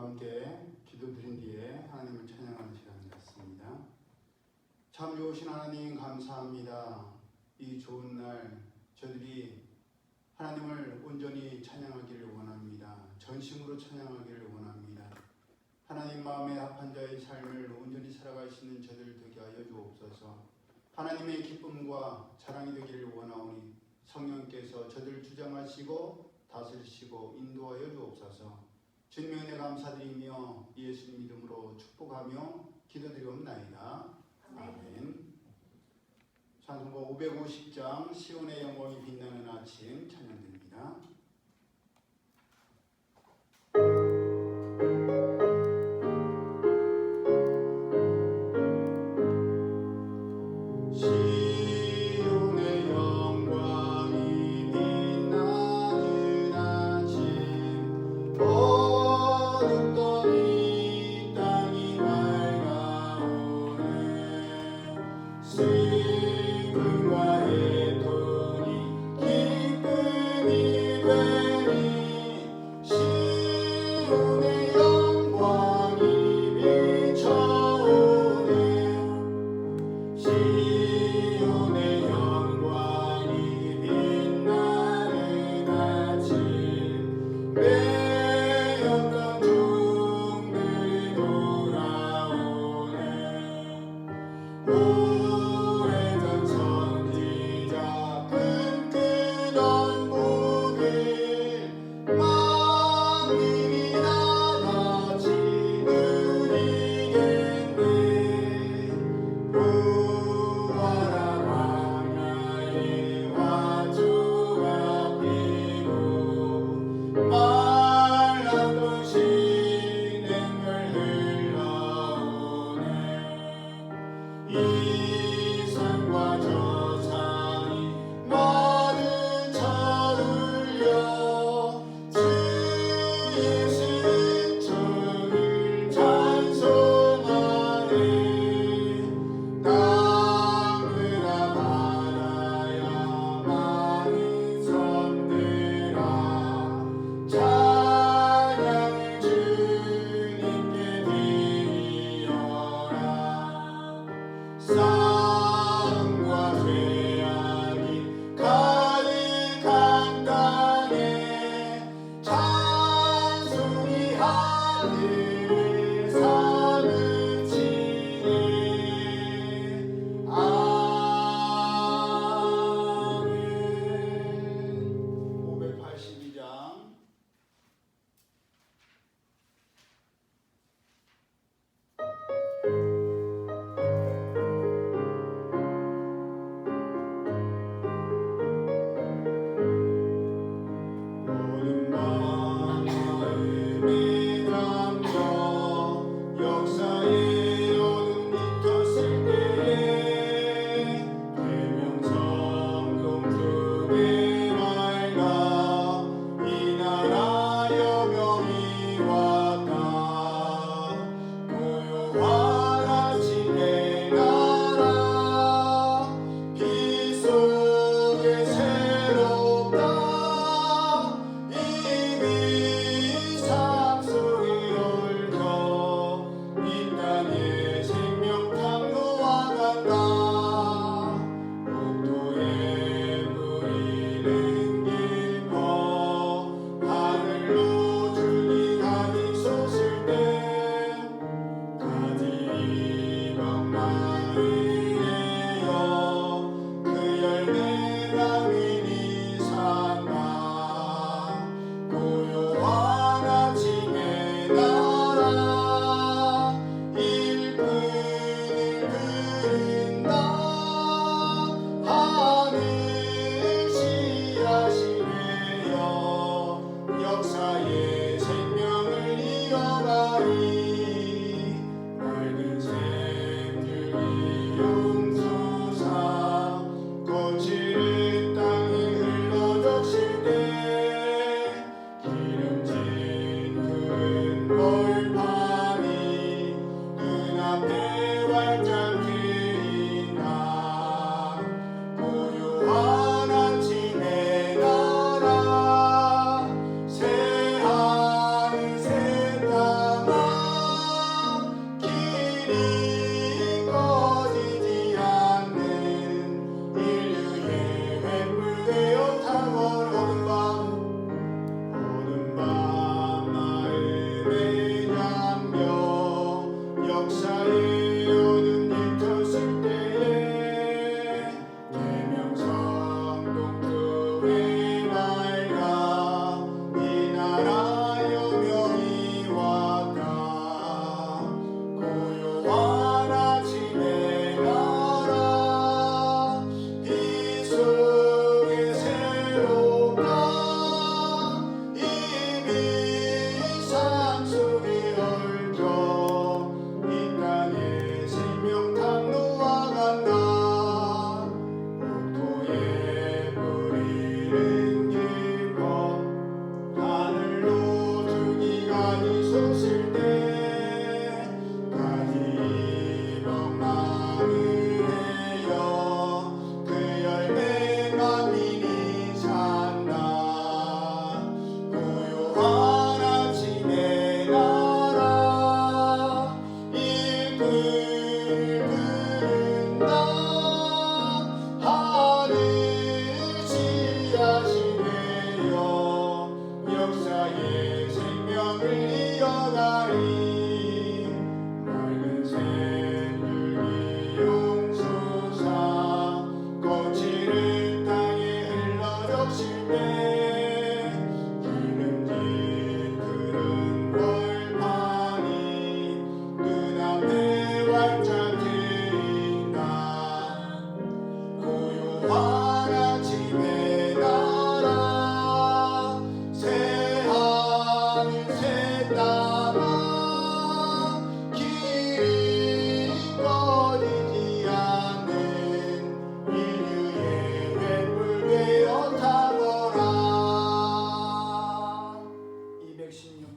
함께 기도드린 뒤에 하나님을 찬양하는 시간이 갖습니다. 참 좋으신 하나님 감사합니다. 이 좋은 날 저들이 하나님을 온전히 찬양하기를 원합니다. 전심으로 찬양하기를 원합니다. 하나님 마음에 합한 자의 삶을 온전히 살아갈 수 있는 저들 되게 하여 주옵소서. 하나님의 기쁨과 자랑이 되기를 원하오니 성령께서 저들을 주장하시고 다스리시고 인도하여 주옵소서. 주님의 은혜 감사드리며 예수님 이름으로 축복하며 기도드리옵나이다. 아멘. 찬송가 550장 시온의 영광이 빛나는 아침 찬양드립니다.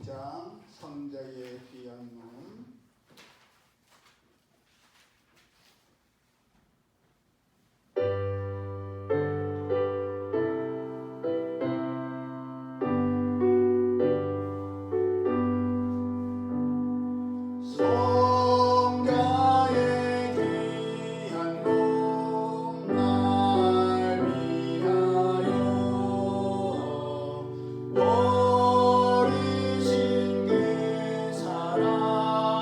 6장 성자의 귀한 몸. 버리신 그 사랑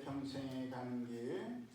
평생에 가는 길.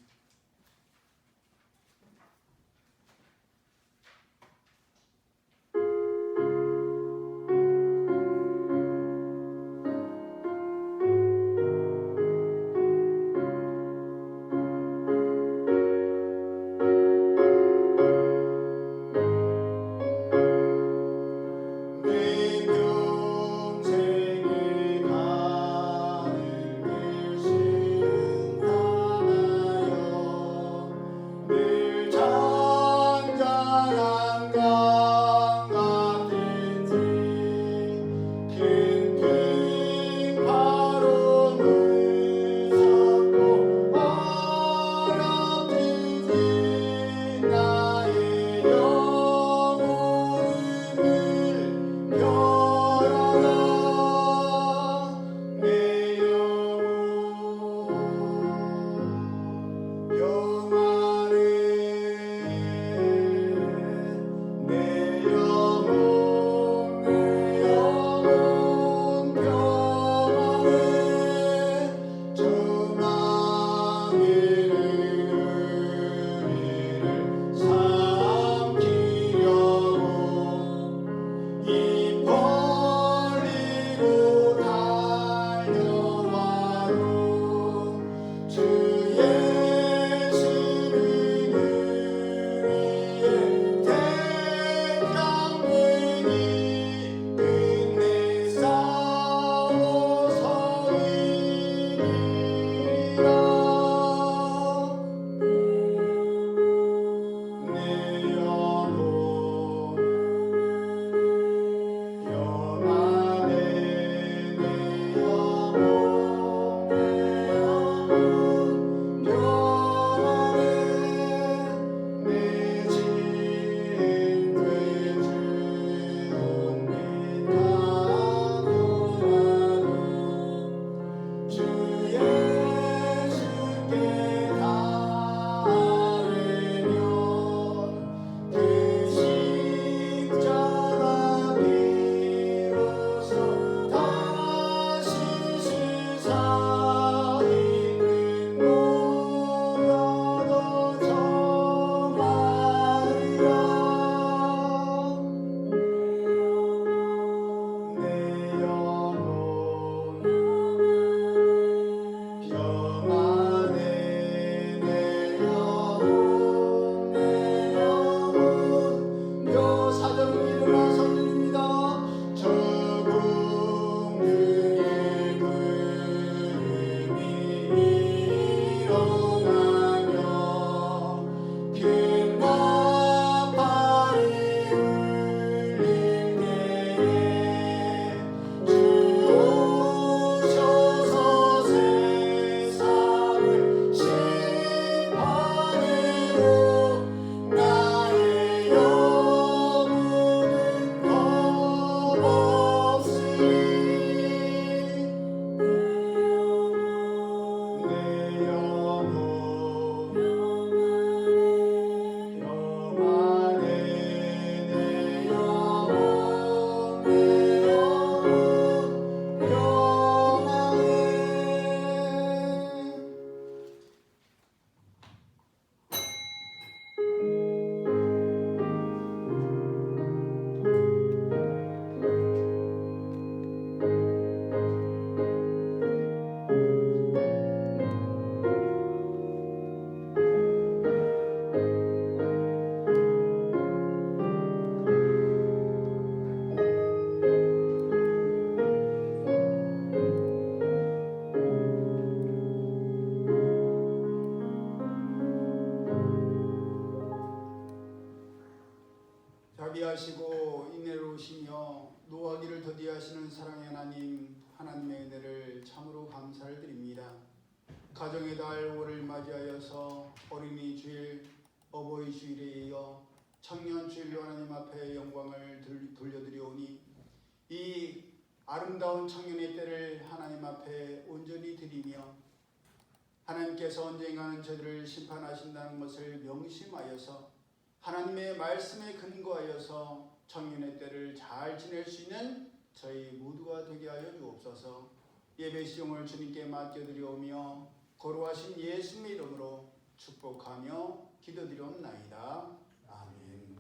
자비하시고 인내로우시며 노하기를 더디하시는 사랑의 하나님, 하나님의 은혜를 참으로 감사를 드립니다. 가정의 달 5를 맞이하여서 어린이 주일, 어버이 주일에 이어 청년 주일로 하나님 앞에 영광을 돌려드리오니 이 아름다운 청년의 때를 하나님 앞에 온전히 드리며 하나님께서 언젠가는 저들을 심판하신다는 것을 명심하여서 하나님의 말씀에 근거하여서 청년의 때를 잘 지낼 수 있는 저희 모두가 되게 하여 주옵소서. 예배 시종을 주님께 맡겨드리오며 거룩하신 예수님의 이름으로 축복하며 기도드리옵나이다. 아멘.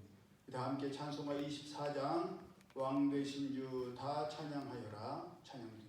다 함께 찬송가 24장 왕 되신 주 다 찬양하여라 찬양드립니다.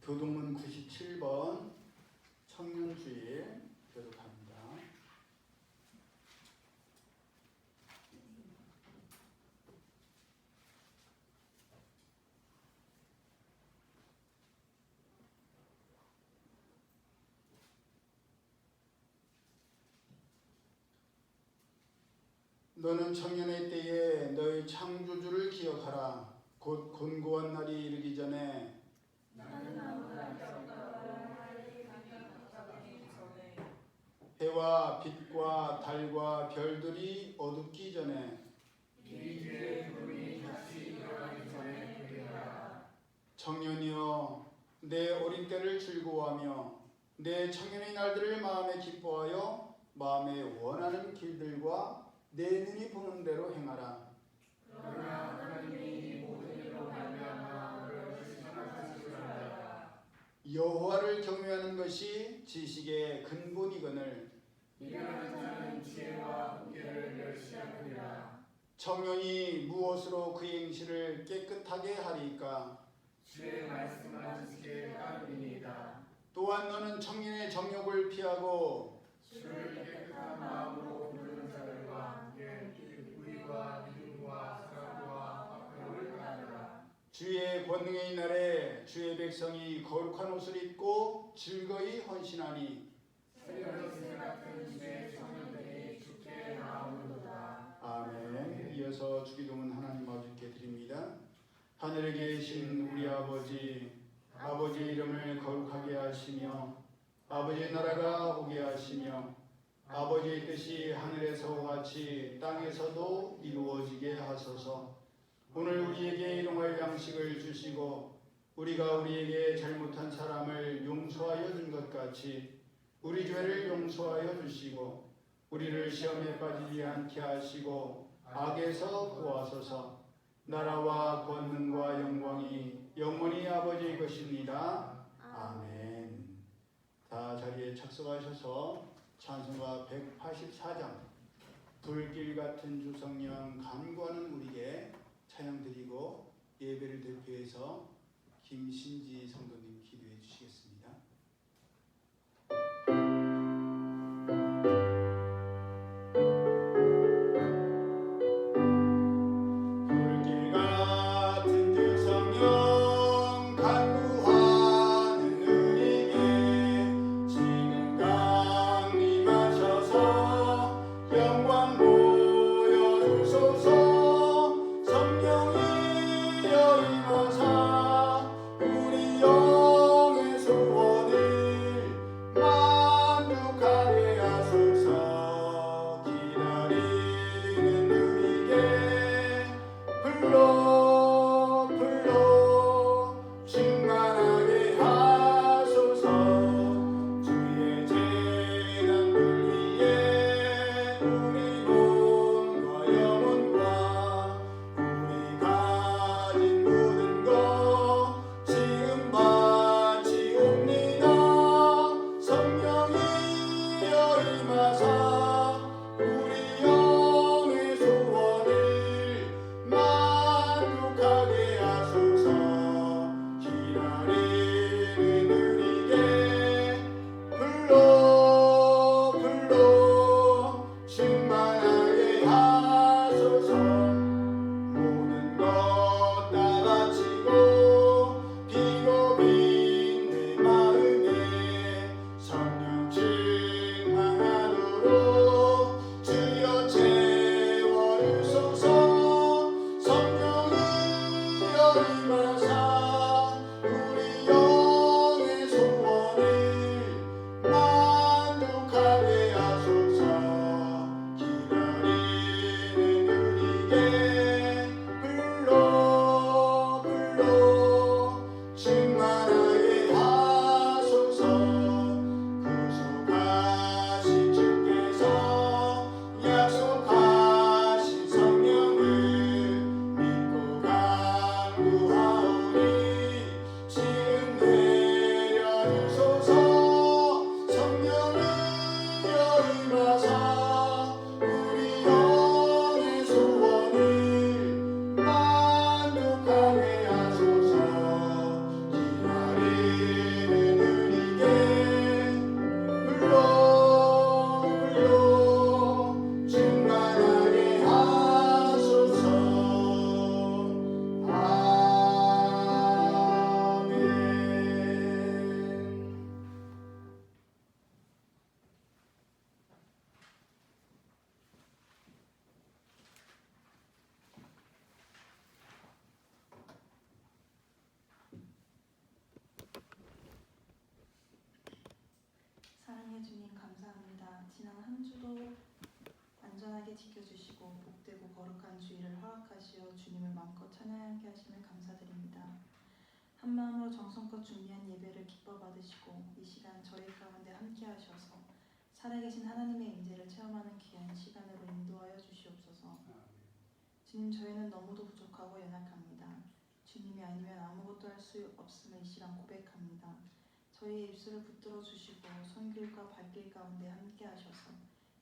교동문 97번 청년주일 교독합니다. 너는 청년의 때에 너의 창조주를 기억하라. 곧 곤고한 날이 이르기 전에 해와 빛과 달과 별들이 어둡기 전에 청년이여 내 어린 때를 즐거워하며 내 청년의 날들을 마음에 기뻐하여 마음에 원하는 길들과 내 눈이 보는 대로 행하라. 그러나 하나님이 모든 일로 말미암아 너를 시험하시리라. 여호와를 경외하는 것이 지식의 근본이거늘 미련한 자는 지혜와 훈계를 멸시하느니라. 청년이 무엇으로 그의 행실을 깨끗하게 하리까? 주의 말씀만 지키게 따르니이다. 또한 너는 청년의 정욕을 피하고 주를 깨끗한 마음으로 부르는 자들과 함께 의와 믿음과 사랑과 화평을 가져라. 주의 권능의 날에 주의 백성이 거룩한 옷을 입고 즐거이 헌신하니 새벽새 같은 주의 청년들이 주께 나오는도다. 아멘. 이어서 주기도문 하나님 아버지께 드립니다. 하늘에 계신 우리 아버지 이름을 거룩하게 하시며 아버지의 나라가 오게 하시며 아버지의 뜻이 하늘에서와 같이 땅에서도 이루어지게 하소서. 오늘 우리에게 일용할 양식을 주시고 우리가 우리에게 잘못한 사람을 용서하여 준 것 같이 우리 죄를 용서하여 주시고 우리를 시험에 빠지지 않게 하시고 악에서 구하소서. 나라와 권능과 영광이 영원히 아버지의 것입니다. 아멘. 다 자리에 착석하셔서 찬송가 184장 불길 같은 주성령 간구하는 우리에게 찬양드리고 예배를 대표해서 김신지 성도님 기도해 주시겠습니다. 불길 평안하게 지켜주시고 복되고 거룩한 주일을 허락하시어 주님을 마음껏 찬양하게 하심을 감사드립니다. 한마음으로 정성껏 준비한 예배를 기뻐 받으시고 이 시간 저희 가운데 함께 하셔서 살아계신 하나님의 임재를 체험하는 귀한 시간으로 인도하여 주시옵소서. 주님, 저희는 너무도 부족하고 연약합니다. 주님이 아니면 아무것도 할 수 없음을 이 시간 고백합니다. 저희의 입술을 붙들어 주시고 손길과 발길 가운데 함께 하셔서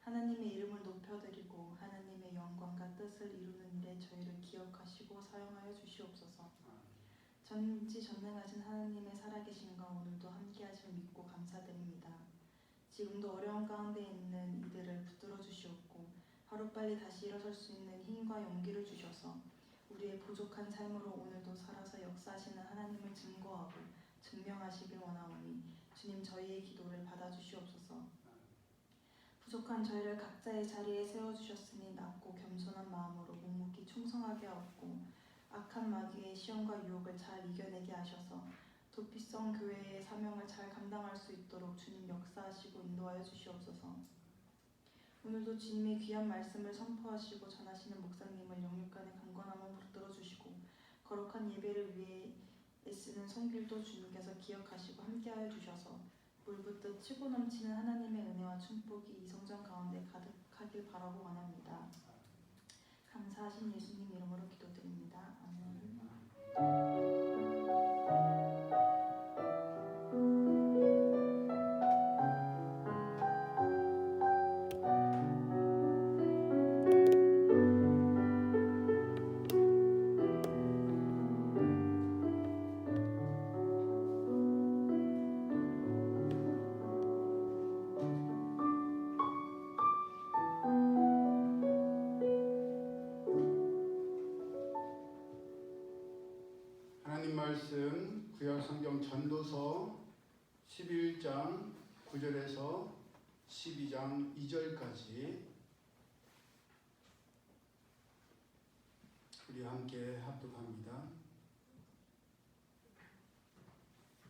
하나님의 이름을 높여드리고 하나님의 영광과 뜻을 이루는 일에 저희를 기억하시고 사용하여 주시옵소서. 전지전능하신 하나님의 살아계심과 오늘도 함께 하심을 믿고 감사드립니다. 지금도 어려운 가운데 있는 이들을 붙들어 주시옵고 하루빨리 다시 일어설 수 있는 힘과 용기를 주셔서 우리의 부족한 삶으로 오늘도 살아서 역사하시는 하나님을 증거하고 증명하시길 원하오니 주님, 저희의 기도를 받아주시옵소서. 부족한 저희를 각자의 자리에 세워주셨으니 낮고 겸손한 마음으로 묵묵히 충성하게 하옵고 악한 마귀의 시험과 유혹을 잘 이겨내게 하셔서 도피성 교회의 사명을 잘 감당할 수 있도록 주님 역사하시고 인도하여 주시옵소서. 오늘도 주님의 귀한 말씀을 선포하시고 전하시는 목사님을 영육간의 강건함을 붙들어 주시고 거룩한 예배를 위해 애쓰는 손길도 주님께서 기억하시고 함께하여 주셔서 물붓듯 치고 넘치는 하나님의 은혜와 축복이 이 성전 가운데 가득하길 바라고 원합니다. 감사하신 예수님 이름으로 기도드립니다. 아멘. 하나님 말씀 구약성경 전도서 11장 9절에서 12장 2절까지 우리 함께 합독합니다.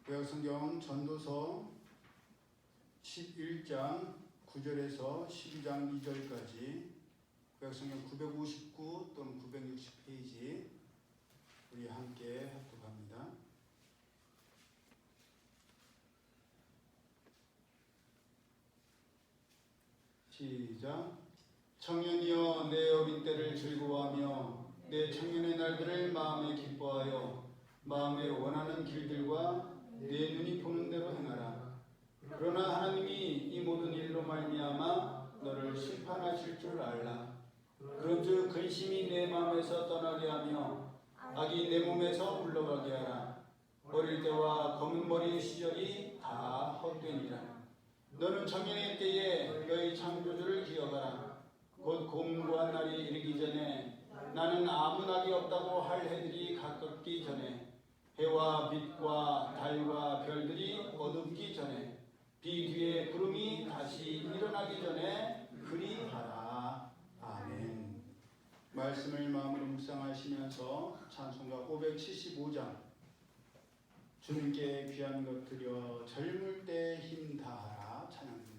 구약성경 전도서 11장 9절에서 12장 2절까지 구약성경 959 또는 960페이지 우리 함께 합독합니다. 시작. 청년이여, 내 어린 때를 즐거워하며 내 청년의 날들을 마음에 기뻐하여 마음에 원하는 길들과 내 눈이 보는 대로 행하라. 그러나 하나님이 이 모든 일로 말미암아 너를 심판하실 줄 알라. 그런즉 근심이 내 마음에서 떠나게 하며 악이 내 몸에서 물러가게 하라. 어릴 때와 검은 머리의 시절이 다 헛되니라. 너는 청년의 때에 너희 창조주를 기억하라. 곧 공고한 날이 이르기 전에 나는 아무 낙이 없다고 할 해들이 가깝기 전에 해와 빛과 달과 별들이 어둡기 전에 비 뒤에 구름이 다시 일어나기 전에 그리하라. 아멘. 말씀을 마음으로 묵상하시면서 찬송가 575장 주님께 귀한 것 드려 젊을 때 힘 다하라 찬양드립니다.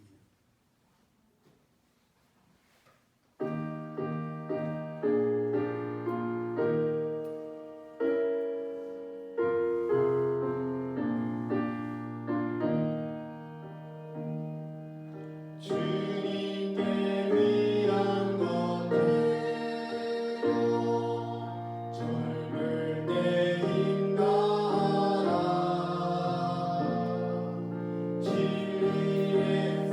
진리의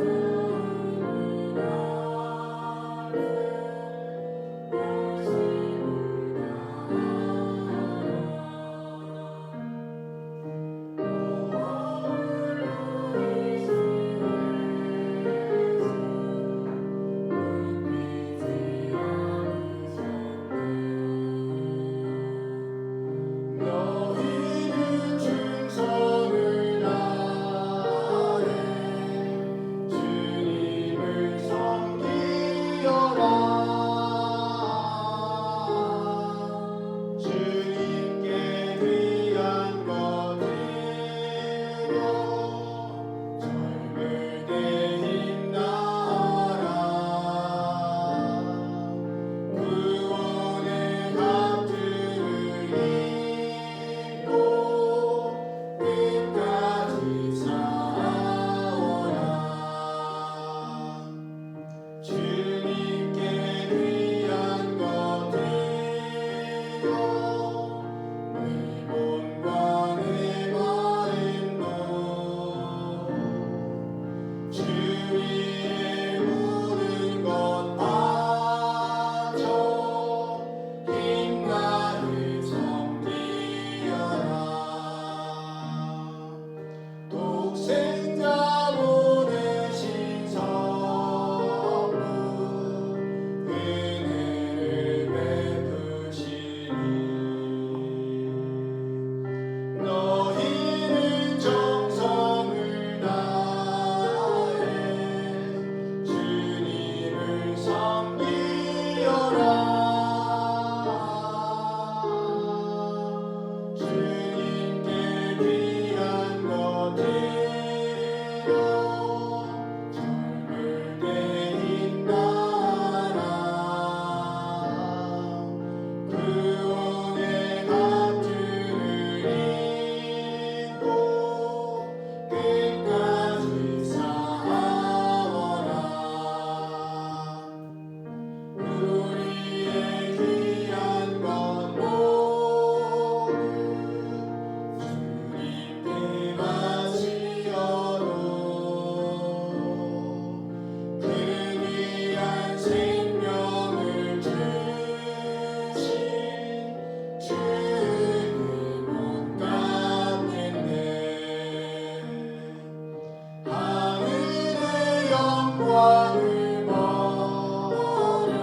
마음을 버려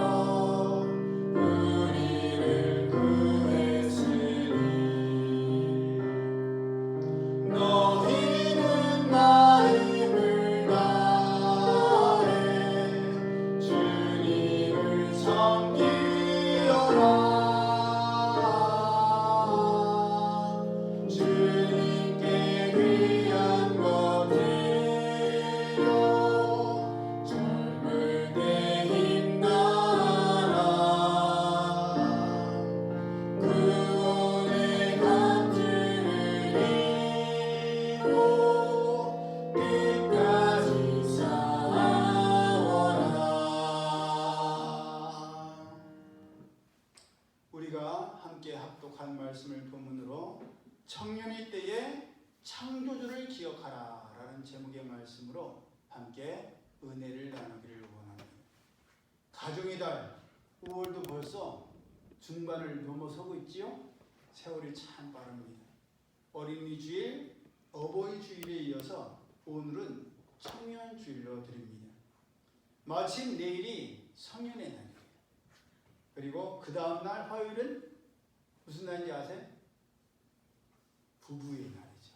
우리를 구했으니 너희는 마음을 다해 주님을 섬기어라. 주님께 귀한 것 드려 젊을 때 힘나라. 구원의 감주를 이루어 끝까지 싸워라. 우리가 함께 합독한 말씀을 본문으로 청년의 때에 창조주를 기억하라 라는 제목의 말씀으로 함께 은혜를 나누기를 원합니다. 가정의 달 5월도 벌써 중반을 넘어서고 있지요. 세월이 참 빠릅니다. 어린이 주일, 어버이 주일에 이어서 오늘은 청년 주일로 드립니다. 마침 내일이 성년의 날이에요. 그리고 그 다음 날 화요일은 무슨 날인지 아세요? 부부의 날이죠.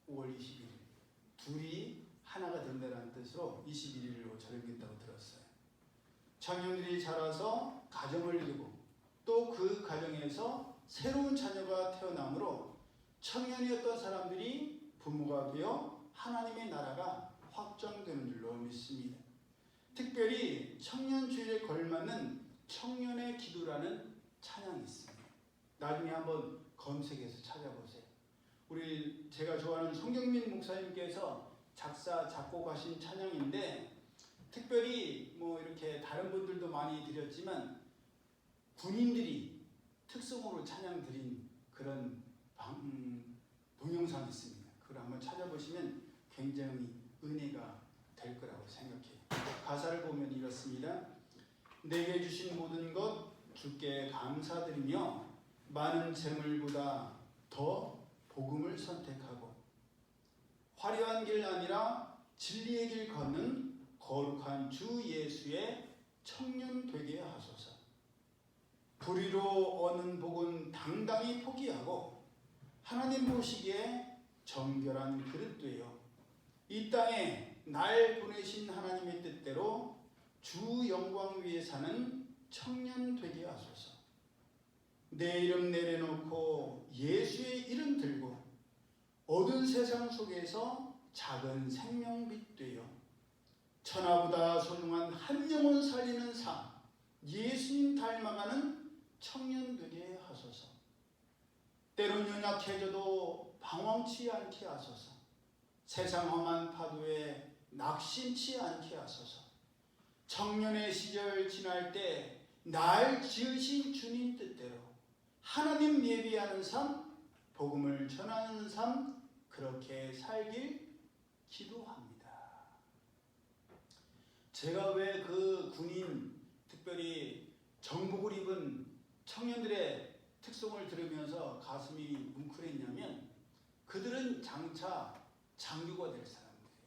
5월 21일. 둘이 하나가 된다는 뜻으로 21일로 정해진다고 들었어요. 청년들이 자라서 가정을 이루고 또 그 가정에서 새로운 자녀가 태어나므로 청년이었던 사람들이 부모가 되어 하나님의 나라가 확장되는 줄로 믿습니다. 특별히 청년주일에 걸맞는 청년의 기도라는 찬양이 있습니다. 나중에 한번 검색해서 찾아보세요. 제가 좋아하는 송경민 목사님께서 작사 작곡하신 찬양인데 특별히 뭐 이렇게 다른 분들도 많이 드렸지만 군인들이 특성으로 찬양 드린 그런 동영상이 있습니다. 그걸 한번 찾아보시면 굉장히 은혜가 될 거라고 생각해요. 가사를 보면 이렇습니다. 내게 주신 모든 것 주께 감사드리며 많은 재물보다 더 복음을 선택하고 화려한 길 아니라 진리의 길 걷는 거룩한 주 예수의 청년 되게 하소서. 불의로 얻는 복은 당당히 포기하고 하나님 보시기에 정결한 그릇 되어 이 땅에 날 보내신 하나님의 뜻대로 주 영광 위에 사는 청년 되게 하소서. 내 이름 내려놓고 예수의 이름 들고 어두운 세상 속에서 작은 생명빛 되어 천하보다 소중한 한 영혼 살리는 삶, 예수님 닮아가는 청년 되게 하소서. 때론 연약해져도 방황치 않게 하소서. 세상 험한 파도에 낙심치 않게 하소서. 청년의 시절 지날 때 날 지으신 주님 뜻대로 하나님 예비하는 삶, 복음을 전하는 삶, 그렇게 살길 기도합니다. 제가 왜 그 군인, 특별히 정복을 입은 청년들의 특성을 들으면서 가슴이 뭉클했냐면 그들은 장차 장교가 될 사람들이에요.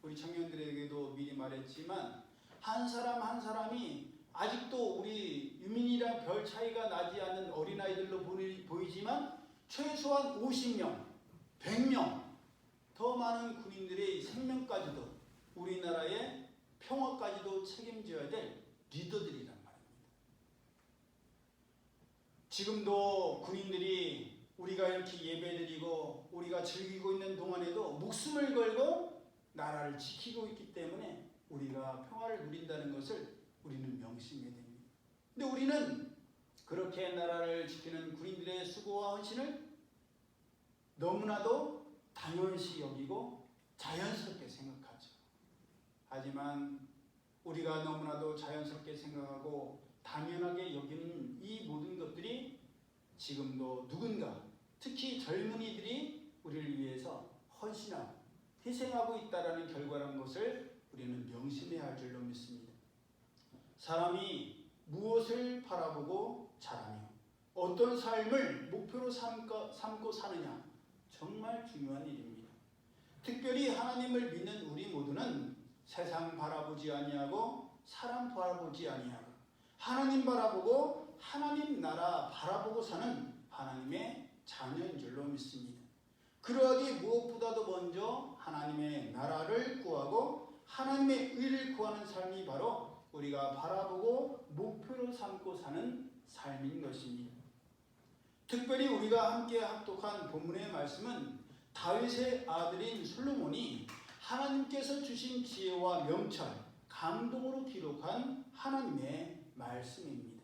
우리 청년들에게도 미리 말했지만 한 사람 한 사람이 아직도 우리 유민이랑 별 차이가 나지 않는 어린아이들로 보이지만 최소한 50명, 100명 더 많은 군인들의 생명까지도 우리나라의 평화까지도 책임져야 될 리더들이란 말입니다. 지금도 군인들이 우리가 이렇게 예배드리고 우리가 즐기고 있는 동안에도 목숨을 걸고 나라를 지키고 있기 때문에 우리가 평화를 누린다는 것을 우리는 명심해야 됩니다. 근데 우리는 그렇게 나라를 지키는 군인들의 수고와 헌신을 너무나도 당연시 여기고 자연스럽게 생각하죠. 하지만 우리가 너무나도 자연스럽게 생각하고 당연하게 여기는 이 모든 것들이 지금도 누군가, 특히 젊은이들이 우리를 위해서 헌신하고 희생하고 있다는 결과라는 것을 우리는 명심해야 할 줄로 믿습니다. 사람이 무엇을 바라보고 자라며 어떤 삶을 목표로 삼고 사느냐, 정말 중요한 일입니다. 특별히 하나님을 믿는 우리 모두는 세상 바라보지 아니하고 사람 바라보지 아니하고 하나님 바라보고 하나님 나라 바라보고 사는 하나님의 자녀인 줄로 믿습니다. 그러하기 무엇보다도 먼저 하나님의 나라를 구하고 하나님의 의를 구하는 삶이 바로 우리가 바라보고 목표로 삼고 사는 삶인 것입니다. 특별히 우리가 함께 합독한 본문의 말씀은 다윗의 아들인 솔로몬이 하나님께서 주신 지혜와 명철, 감동으로 기록한 하나님의 말씀입니다.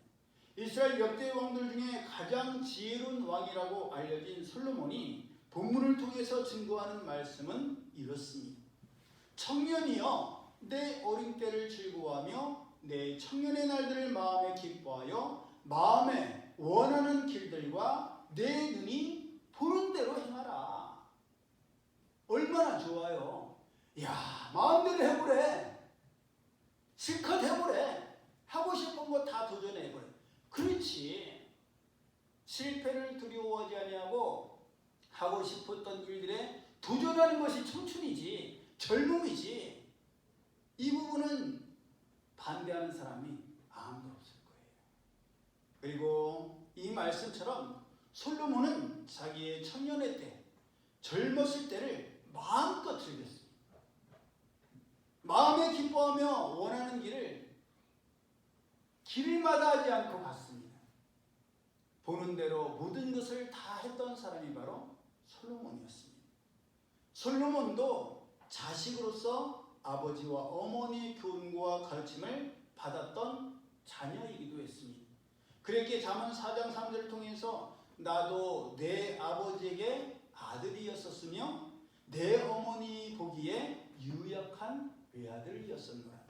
이스라엘 역대 왕들 중에 가장 지혜로운 왕이라고 알려진 솔로몬이 본문을 통해서 증거하는 말씀은 이렇습니다. 청년이여 내 어린 때를 즐거워하며 내 청년의 날들을 마음에 기뻐하여 마음에 원하는 길들과 내 눈이 보는 대로 행하라. 얼마나 좋아요. 야, 마음대로 해보래. 실컷 해보래. 하고 싶은 거 다 도전해보래. 그렇지. 실패를 두려워하지 아니하고 하고 싶었던 일들에 도전하는 것이 청춘이지, 젊음이지. 이 부분은 반대하는 사람이 아무도 없을 거예요. 그리고 이 말씀처럼 솔로몬은 자기의 청년의 때, 젊었을 때를 마음껏 즐겼습니다. 마음에 기뻐하며 원하는 길마다 하지 않고 갔습니다. 보는 대로 모든 것을 다 했던 사람이 바로 솔로몬이었습니다. 솔로몬도 자식으로서 아버지와 어머니의 교훈과 가르침을 받았던 자녀이기도 했습니다. 그렇게 잠언 4장 3절을 통해서 나도 내 아버지에게 아들이었었으며 내 어머니 보기에 유약한 외아들이었었노라.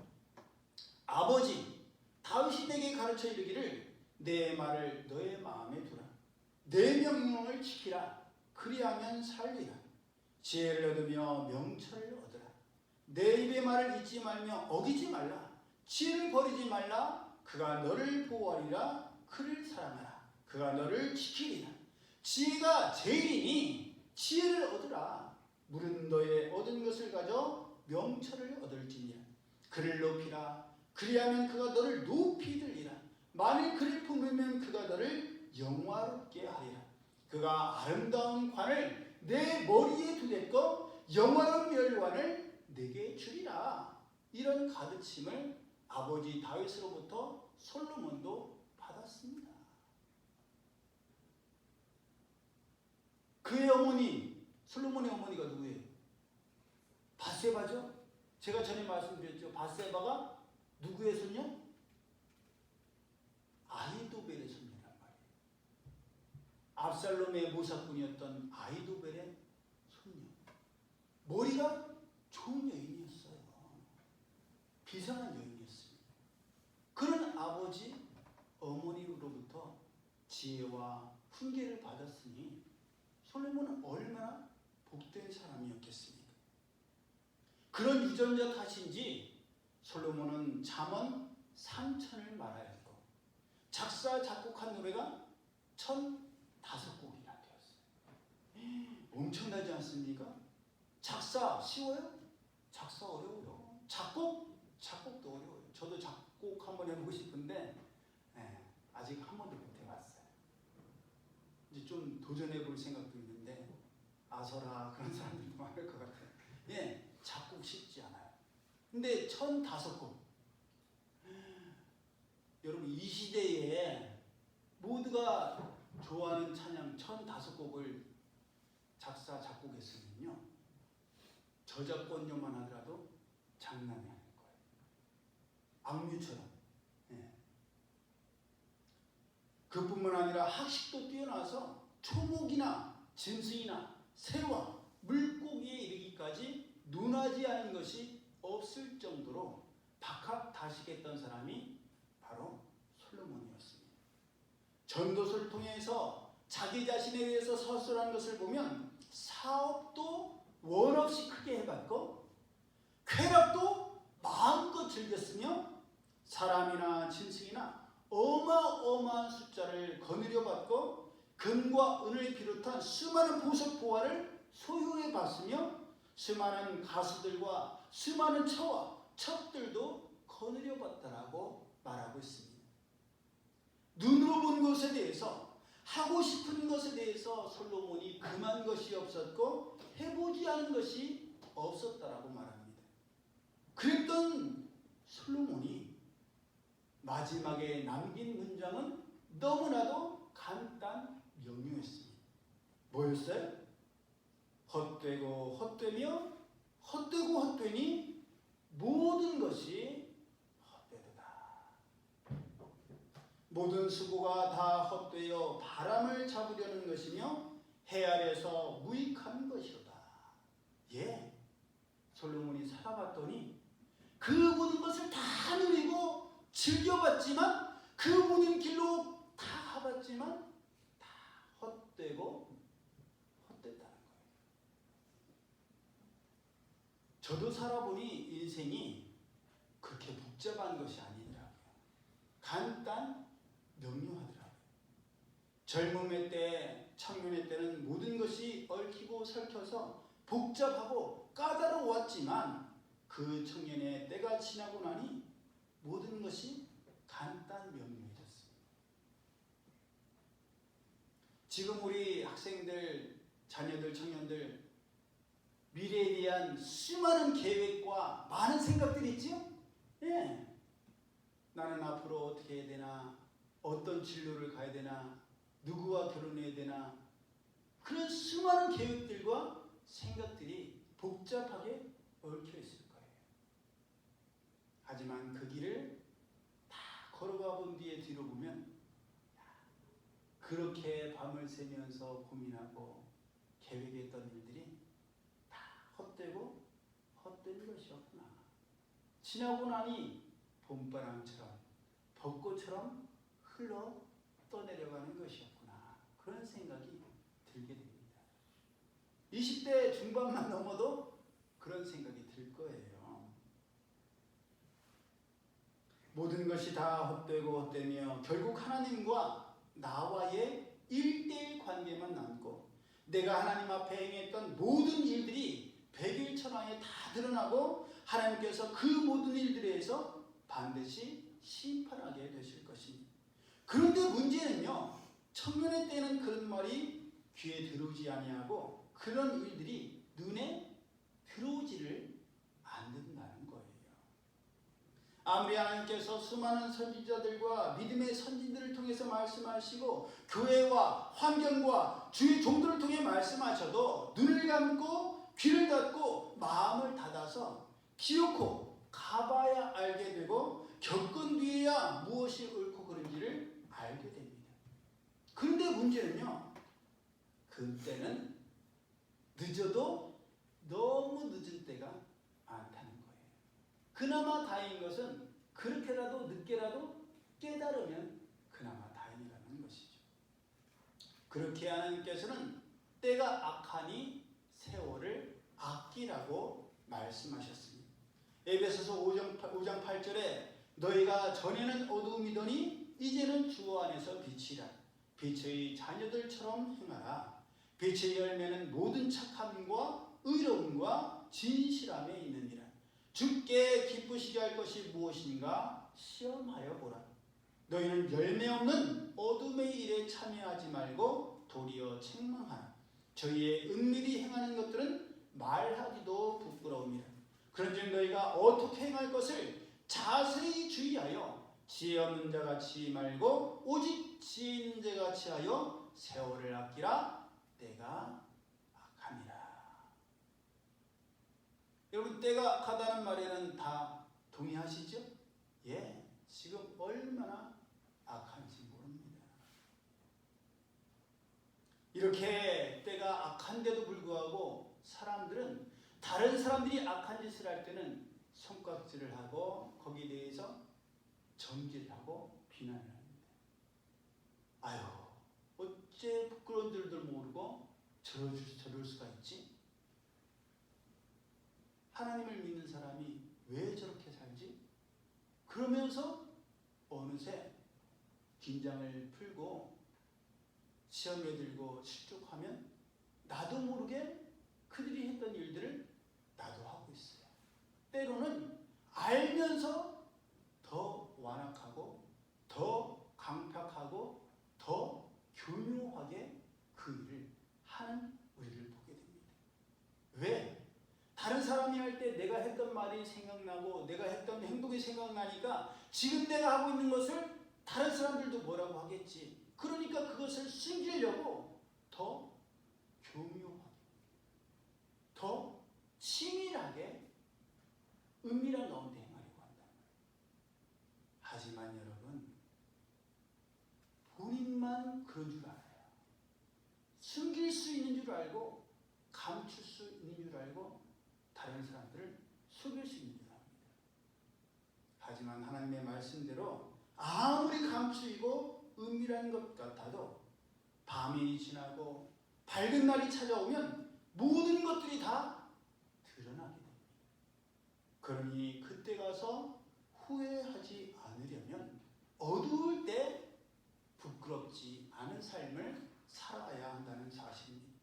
아버지 다윗이 내게 가르쳐 이르기를 내 말을 너의 마음에 두라. 내 명령을 지키라. 그리하면 살리라. 지혜를 얻으며 명철을 얻으라. 내 입의 말을 잊지 말며 어기지 말라. 지혜를 버리지 말라. 그가 너를 보호하리라. 그를 사랑하라. 그가 너를 지키리라. 지혜가 제일이니 지혜를 얻으라. 물은 너의 얻은 것을 가져 명철을 얻을지니라. 그를 높이라. 그리하면 그가 너를 높이 들리라. 만일 그를 품으면 그가 너를 영화롭게 하리라. 그가 아름다운 관을 내 머리에 두겠고 영화로운 멸관을 내게 주리라. 이런 가르침을 아버지 다윗으로부터 솔로몬도 받았습니다. 그의 어머니, 솔로몬의 어머니가 누구예요? 밧세바죠? 제가 전에 말씀드렸죠. 밧세바가 누구의 손녀? 아히도벨의 손녀란 말이에요. 압살롬의 모사꾼이었던 아히도벨의 손녀. 머리가 좋은 여인이었어요. 비상한 여인이었습니다. 그런 아버지, 어머니로부터 지혜와 훈계를 받았으니 솔로몬은 얼마나 복된 사람이었겠습니까? 그런 유전자 탓인지 솔로몬은 잠언 3천을 말하였고 작사 작곡한 노래가 1005곡이나 되었어요. 엄청나지 않습니까? 작사 쉬워요? 작사 어려워요. 작곡도 어려워요. 저도 작곡 한번 해보고 싶은데 아직 한 번도 못 해봤어요. 이제 좀 도전해볼 생각도 있는데 아서라 그런 사람들도 많을 것 같아요. 작곡 쉽지 않아요. 근데 1005곡. 여러분 이 시대에 모두가 좋아하는 찬양 1005곡을 작사 작곡했으면요 저작권료만 하더라도 장난이 아닐 거예요. 악뮤처럼. 그뿐만 아니라 학식도 뛰어나서 초목이나 짐승이나 새와 물고기에 이르기까지 논하지 않은 것이 없을 정도로 박학다식했던 사람이 바로 솔로몬이었습니다. 전도서를 통해서 자기 자신에 대해서 서술한 것을 보면 사업도 원 없이 크게 해봤고 쾌락도 마음껏 즐겼으며 사람이나 짐승이나 어마어마한 숫자를 거느려 받고 금과 은을 비롯한 수많은 보석 보화를 소유해 봤으며 수많은 가수들과 수많은 처와 첩들도 거느려 봤다라고 말하고 있습니다. 눈으로 본 것에 대해서, 하고 싶은 것에 대해서 솔로몬이 금한 것이 없었고 해보지 않은 것이 없었다라고 말합니다. 그랬던 솔로몬이 마지막에 남긴 문장은 너무나도 간단 명료했습니다. 뭐였어요? 헛되고 헛되며 헛되고 헛되니 모든 것이 헛되도다. 모든 수고가 다 헛되어 바람을 잡으려는 것이며 해 아래서 무익한 것이로다. 예, 솔로몬이 살아봤더니 그 모든 것을 다 누리고 즐겨봤지만, 그 모든 길로 다 가봤지만 다 헛되고 헛됐다는 거예요. 저도 살아보니 인생이 그렇게 복잡한 것이 아니더라고요. 간단 명료하더라고요. 젊음의 때, 청년의 때는 모든 것이 얽히고 설켜서 복잡하고 까다로웠지만 그 청년의 때가 지나고 나니 모든 것이 간단 명료해졌습니다. 지금 우리 학생들, 자녀들, 청년들 미래에 대한 수많은 계획과 많은 생각들이 있죠? 예. 나는 앞으로 어떻게 해야 되나, 어떤 진로를 가야 되나, 누구와 결혼해야 되나, 그런 수많은 계획들과 생각들이 복잡하게 얽혀 있을 거예요. 하지만 그 길을 다 걸어가 본 뒤에 뒤로 보면 그렇게 밤을 새면서 고민하고 계획했던 일들이 다 헛되고 헛된 것이었구나. 지나고 나니 봄바람처럼 벚꽃처럼 흘러 떠내려가는 것이었구나. 그런 생각이 들게 됩니다. 20대 중반만 넘어도 그런 생각이 들 거예요. 모든 것이 다 헛되고 헛되며 결국 하나님과 나와의 1대1 관계만 남고, 내가 하나님 앞에 행했던 모든 일들이 백일천하에 다 드러나고 하나님께서 그 모든 일들에 대해서 반드시 심판하게 되실 것입니다. 그런데 문제는요, 청년의 때는 그런 말이 귀에 들어오지 아니하고 그런 일들이 눈에 들어오지를 않는다는 거예요. 아무리 하나님께서 수많은 선지자들과 믿음의 선진들을 통해서 말씀하시고 교회와 환경과 주의 종들을 통해 말씀하셔도 눈을 감고 귀를 닫고 마음을 닫아서 기어코 가봐야 알게 되고 겪은 뒤에야 무엇이 옳고 그른지를 알게 됩니다. 그런데 문제는요, 그때는 늦어도 너무 늦은 때가 많다는 거예요. 그나마 다행인 것은 그렇게라도 늦게라도 깨달으면 그나마 다행이라는 것이죠. 그렇게 하나님께서는 때가 악하니 세월을 아끼라고 말씀하셨습니다. 에베소서 5장 8절에 너희가 전에는 어두움이더니 이제는 주 안에서 빛이라. 빛의 자녀들처럼 행하라. 빛의 열매는 모든 착함과 의로움과 진실함에 있느니라. 주께 기쁘시게 할 것이 무엇인가 시험하여 보라. 너희는 열매 없는 어둠의 일에 참여하지 말고 도리어 책망하라. 저희의 은밀히 행하는 것들은 말하기도 부끄러움이라. 그런즉 너희가 어떻게 행할 것을 자세히 주의하여 지혜 없는 자같이 말고 오직 지혜 있는 자같이 하여 세월을 아끼라. 때가 악함이라. 여러분, 때가 악하다는 말에는 다 동의하시죠? 예, 지금 얼마나 악한지 모릅니다. 이렇게 때가 악한데도 불구하고 사람들은 다른 사람들이 악한 짓을 할 때는 손깍질을 하고 거기에 대해서 정죄하고 비난을 합니다. 아유, 어째 부끄러운 줄도 모르고 저럴 수가 있지? 하나님을 믿는 사람이 왜 저렇게 살지? 그러면서 어느새 긴장을 풀고 시험에 들고 실족하면 나도 모르게 그들이 했던 일들을 나도 하고 있어요. 때로는 알면서 더 완악하고 더 강팍하고 더 교묘하게 그 일을 하는 우리를 보게 됩니다. 왜? 다른 사람이 할 때 내가 했던 말이 생각나고 내가 했던 행동이 생각나니까 지금 내가 하고 있는 것을 다른 사람들도 뭐라고 하겠지. 그러니까 그것을 숨기려고 더 교묘하게, 더 치밀하게 은밀한 가운데 행하려고 한다. 하지만 여러분, 본인만 그런 줄 알아요. 숨길 수 있는 줄 알고 감출 수 있는 줄 알고 다른 사람들을 속일 수 있는 줄 압니다. 하지만 하나님의 말씀대로 아무리 감추이고 은밀한 것 같아도 밤이 지나고 밝은 날이 찾아오면 모든 것들이 다 드러나게 됩니다. 그러니 그때 가서 후회하지 않으려면 어두울 때 부끄럽지 않은 삶을 살아야 한다는 사실입니다.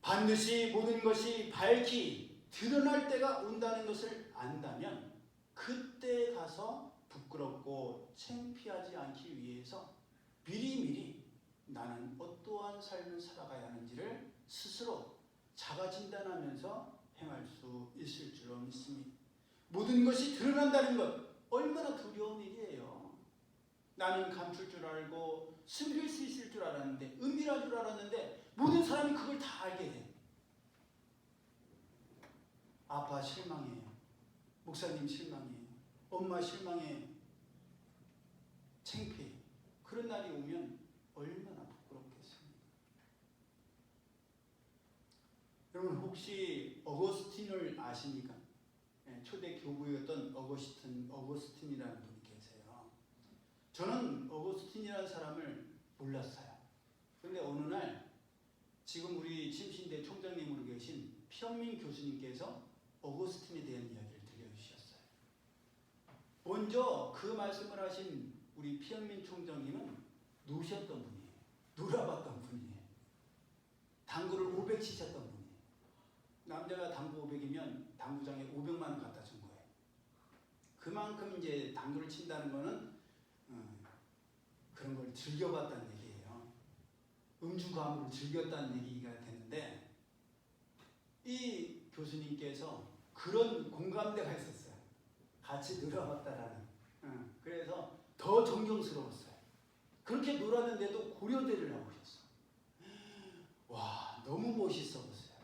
반드시 모든 것이 밝히 드러날 때가 온다는 것을 안다면 그때 가서 부끄럽고 창피하지 않기 위해서 미리미리 나는 어떠한 삶을 살아가야 하는지를 스스로 자가 진단하면서 행할 수 있을 줄로 믿습니다. 모든 것이 드러난다는 것 얼마나 두려운 일이에요. 나는 감출 줄 알고 숨길 수 있을 줄 알았는데, 은밀할 줄 알았는데 모든 사람이 그걸 다 알게 돼. 아빠 실망해요. 목사님 실망해요. 엄마 실망해요. 창피해요. 그런 날이 오면 얼마나 부끄럽겠습니까? 여러분 혹시 어거스틴을 아십니까? 초대 교부였던 어거스틴이라는 분이 계세요. 저는 어거스틴이라는 사람을 몰랐어요. 그런데 어느 날 지금 우리 침신대 총장님으로 계신 피영민 교수님께서 어거스틴에 대한 이야기를 들려주셨어요. 먼저 그 말씀을 하신 우리 피영민 총장님은 노셨던 분이에요. 놀아봤던 분이에요. 당구를 500 치셨던 분이에요. 남자가 당구 500이면 당구장에 500만 원 갖다 준 거예요. 그만큼 이제 당구를 친다는 거는 그런 걸 즐겨봤다는 얘기예요. 음주가무를 즐겼다는 얘기가 되는데 이 교수님께서 그런 공감대가 있었어요. 같이 놀아봤다라는. 그래서 더 존경스러웠어요. 그렇게 놀았는데도 고려대를 나오셨어. 와, 너무 멋있어 보세요.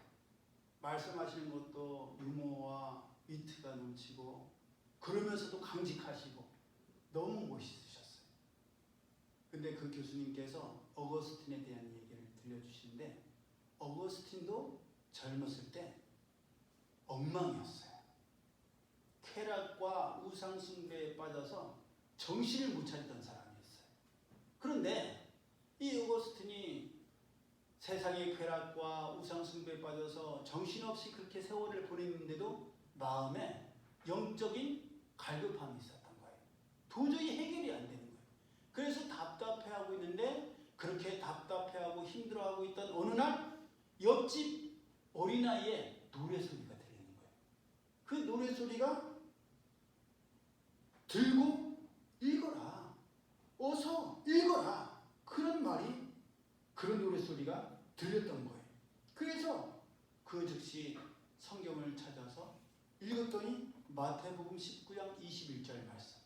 말씀하시는 것도 유머와 위트가 넘치고 그러면서도 강직하시고 너무 멋있으셨어요. 근데 그 교수님께서 어거스틴에 대한 얘기를 들려주시는데 어거스틴도 젊었을 때 엉망이었어요. 쾌락과 우상숭배에 빠져서 정신을 못 차리던 사람이었어요. 그런데 이 어거스틴이 세상의 쾌락과 우상숭배에 빠져서 정신없이 그렇게 세월을 보냈는데도 마음에 영적인 갈급함이 있었던 거예요. 도저히 해결이 안 되는 거예요. 그래서 답답해하고 있는데 그렇게 답답해하고 힘들어하고 있던 어느 날 옆집 어린아이의 노래소리가 들리는 거예요. 그 노래소리가 들고 읽어라. 어서 읽어라. 그런 말이 그런 노래소리가 들렸던 거예요. 그래서 그 즉시 성경을 찾아서 읽었더니 마태복음 19장 21절 말씀.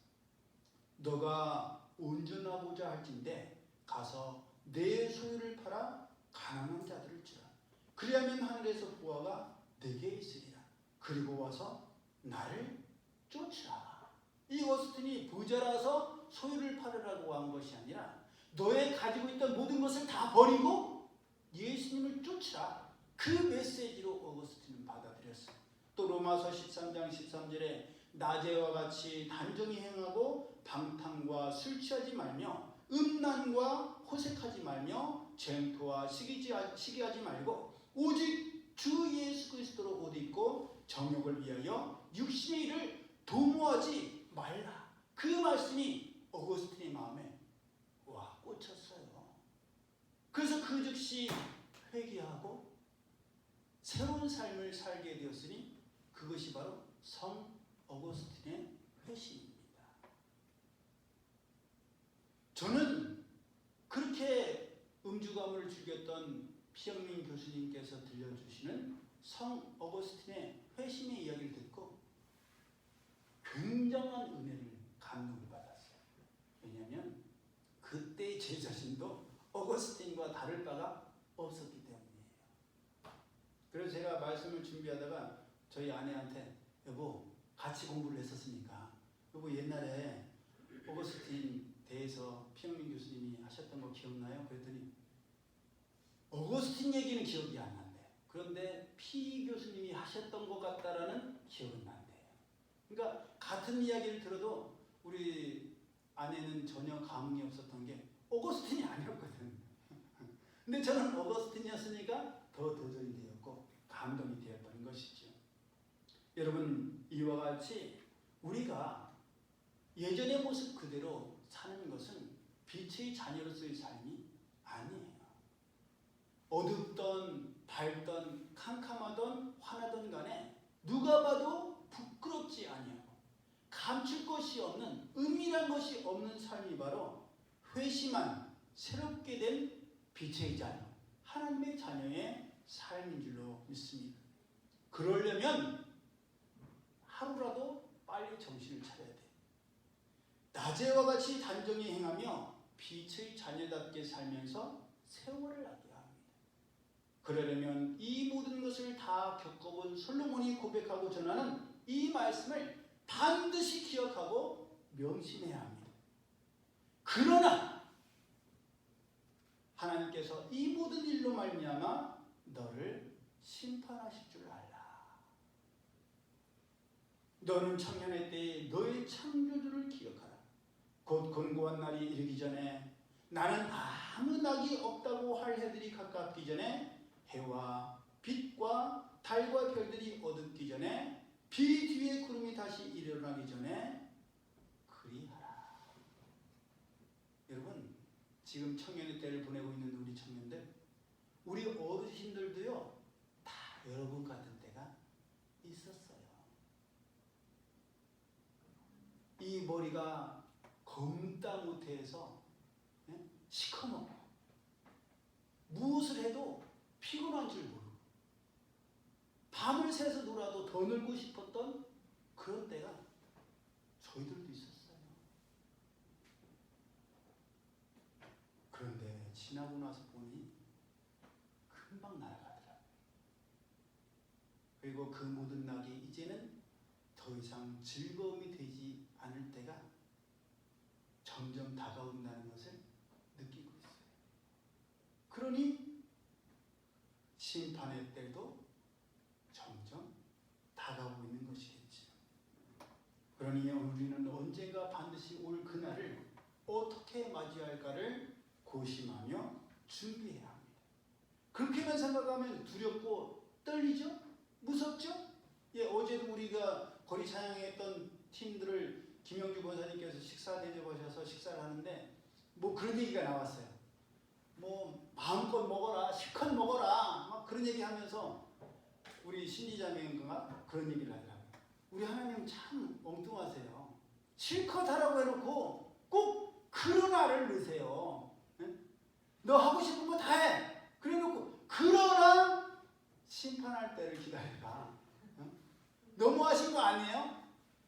너가 온전하고자 할진대 가서 내 소유를 팔아 가난한 자들을 주라. 그리하면 하늘에서 보화가 내게 있으리라. 그리고 와서 나를 쫓으라. 이 어거스틴이 부자라서 소유를 팔으라고 한 것이 아니라 너의 가지고 있던 모든 것을 다 버리고 예수님을 쫓으라. 그 메시지로 어거스틴은 받아들였어요. 또 로마서 13장 13절에 낮에와 같이 단정히 행하고 방탕과 술 취하지 말며 음란과 호색하지 말며 쟁토와 시기하지 말고 오직 주 예수 그리스도로 옷 입고 정욕을 위하여 육신의 일을 도모하지 말라. 그 말씀이 어거스틴의 마음에 와 꽂혔어요. 그래서 그 즉시 회개하고 새로운 삶을 살게 되었으니 그것이 바로 성 어거스틴의 회심입니다. 저는 그렇게 음주감을 즐겼던 피영민 교수님께서 들려주시는 성 어거스틴의 회심의 이야기를 듣고 굉장한 은혜를 감동을 받았어요. 왜냐하면 그때 제 자신도 어거스틴과 다를 바가 없었기 때문이에요. 그래서 제가 말씀을 준비하다가 저희 아내한테 여보 같이 공부를 했었으니까 여보 옛날에 어거스틴 대해서 피영민 교수님이 하셨던 거 기억나요? 그랬더니 어거스틴 얘기는 기억이 안 난대요. 그런데 피 교수님이 하셨던 것 같다라는 기억은 난대요. 그러니까 같은 이야기를 들어도 우리 아내는 전혀 감흥이 없었던 게 어거스틴이 아니었거든. 근데 저는 어거스틴이었으니까 더 도전이 되었고 감동이 되어버린 것이죠. 여러분 이와 같이 우리가 예전의 모습 그대로 사는 것은 빛의 자녀로서의 삶이 아니에요. 어둡던 밝던 캄캄하던 화나던 간에 누가 봐도 부끄럽지 아니하고 감출 것이 없는 은밀한 것이 없는 삶이 바로 회심한 새롭게 된 빛의 자녀 하나님의 자녀의 삶인 줄로 믿습니다. 그러려면 하루라도 빨리 정신을 차려야 돼. 낮에와 같이 단정히 행하며 빛의 자녀답게 살면서 세월을 아껴야 합니다. 그러려면 이 모든 것을 다 겪어본 솔로몬이 고백하고 전하는 이 말씀을 반드시 기억하고 명심해야 합니다. 그러나 하나님께서 이 모든 일로 말미암아 너를 심판하실 줄 알라. 너는 청년의 때에 너의 창조주를 기억하라. 곧 권고한 날이 이르기 전에 나는 아무 낙이 없다고 할 해들이 가깝기 전에 해와 빛과 달과 별들이 어둡기 전에 비 뒤에 구름이 다시 일어나기 전에 그리하라. 여러분 지금 청년의 때를 보내고 있는 우리 청년들 우리 어르신들도요 다 여러분 같은 때가 있었어요. 이 머리가 검다 못해서 시커멓고 무엇을 해도 피곤한 줄 모르고 밤을 새서 놀아도 더 놀고 싶었던 그런 때가 저희들도 있었어요. 그런데 지나고 나서 보니 금방 날아가더라고요. 그리고 그 모든 낙이 이제는 더 이상 즐거움이 되지 않을 때가 점점 다가온다는 것을 느끼고 있어요. 그러니 심판의 때도 점점 다가오고 있는 것이겠지요. 그러니 우리는 언젠가 반드시 올 그날을 어떻게 맞이할까를 고심하며 준비해야 합니다. 그렇게만 생각하면 두렵고 떨리죠? 무섭죠? 어제도 우리가 거리 찬양했던 팀들을 김영주 권사님께서 식사 대접하셔서 식사를 하는데 뭐 그런 얘기가 나왔어요. 뭐 마음껏 먹어라, 실컷 먹어라, 막 그런 얘기하면서 우리 신지자매인가 그런 얘기를 하더라고요. 우리 하나님 참 엉뚱하세요. 실컷 하라고 해놓고 꼭 그러나를 넣으세요. 너 하고 싶은 거 다 해. 그래놓고 그러나 심판할 때를 기다려라. 너무하신 거 아니에요?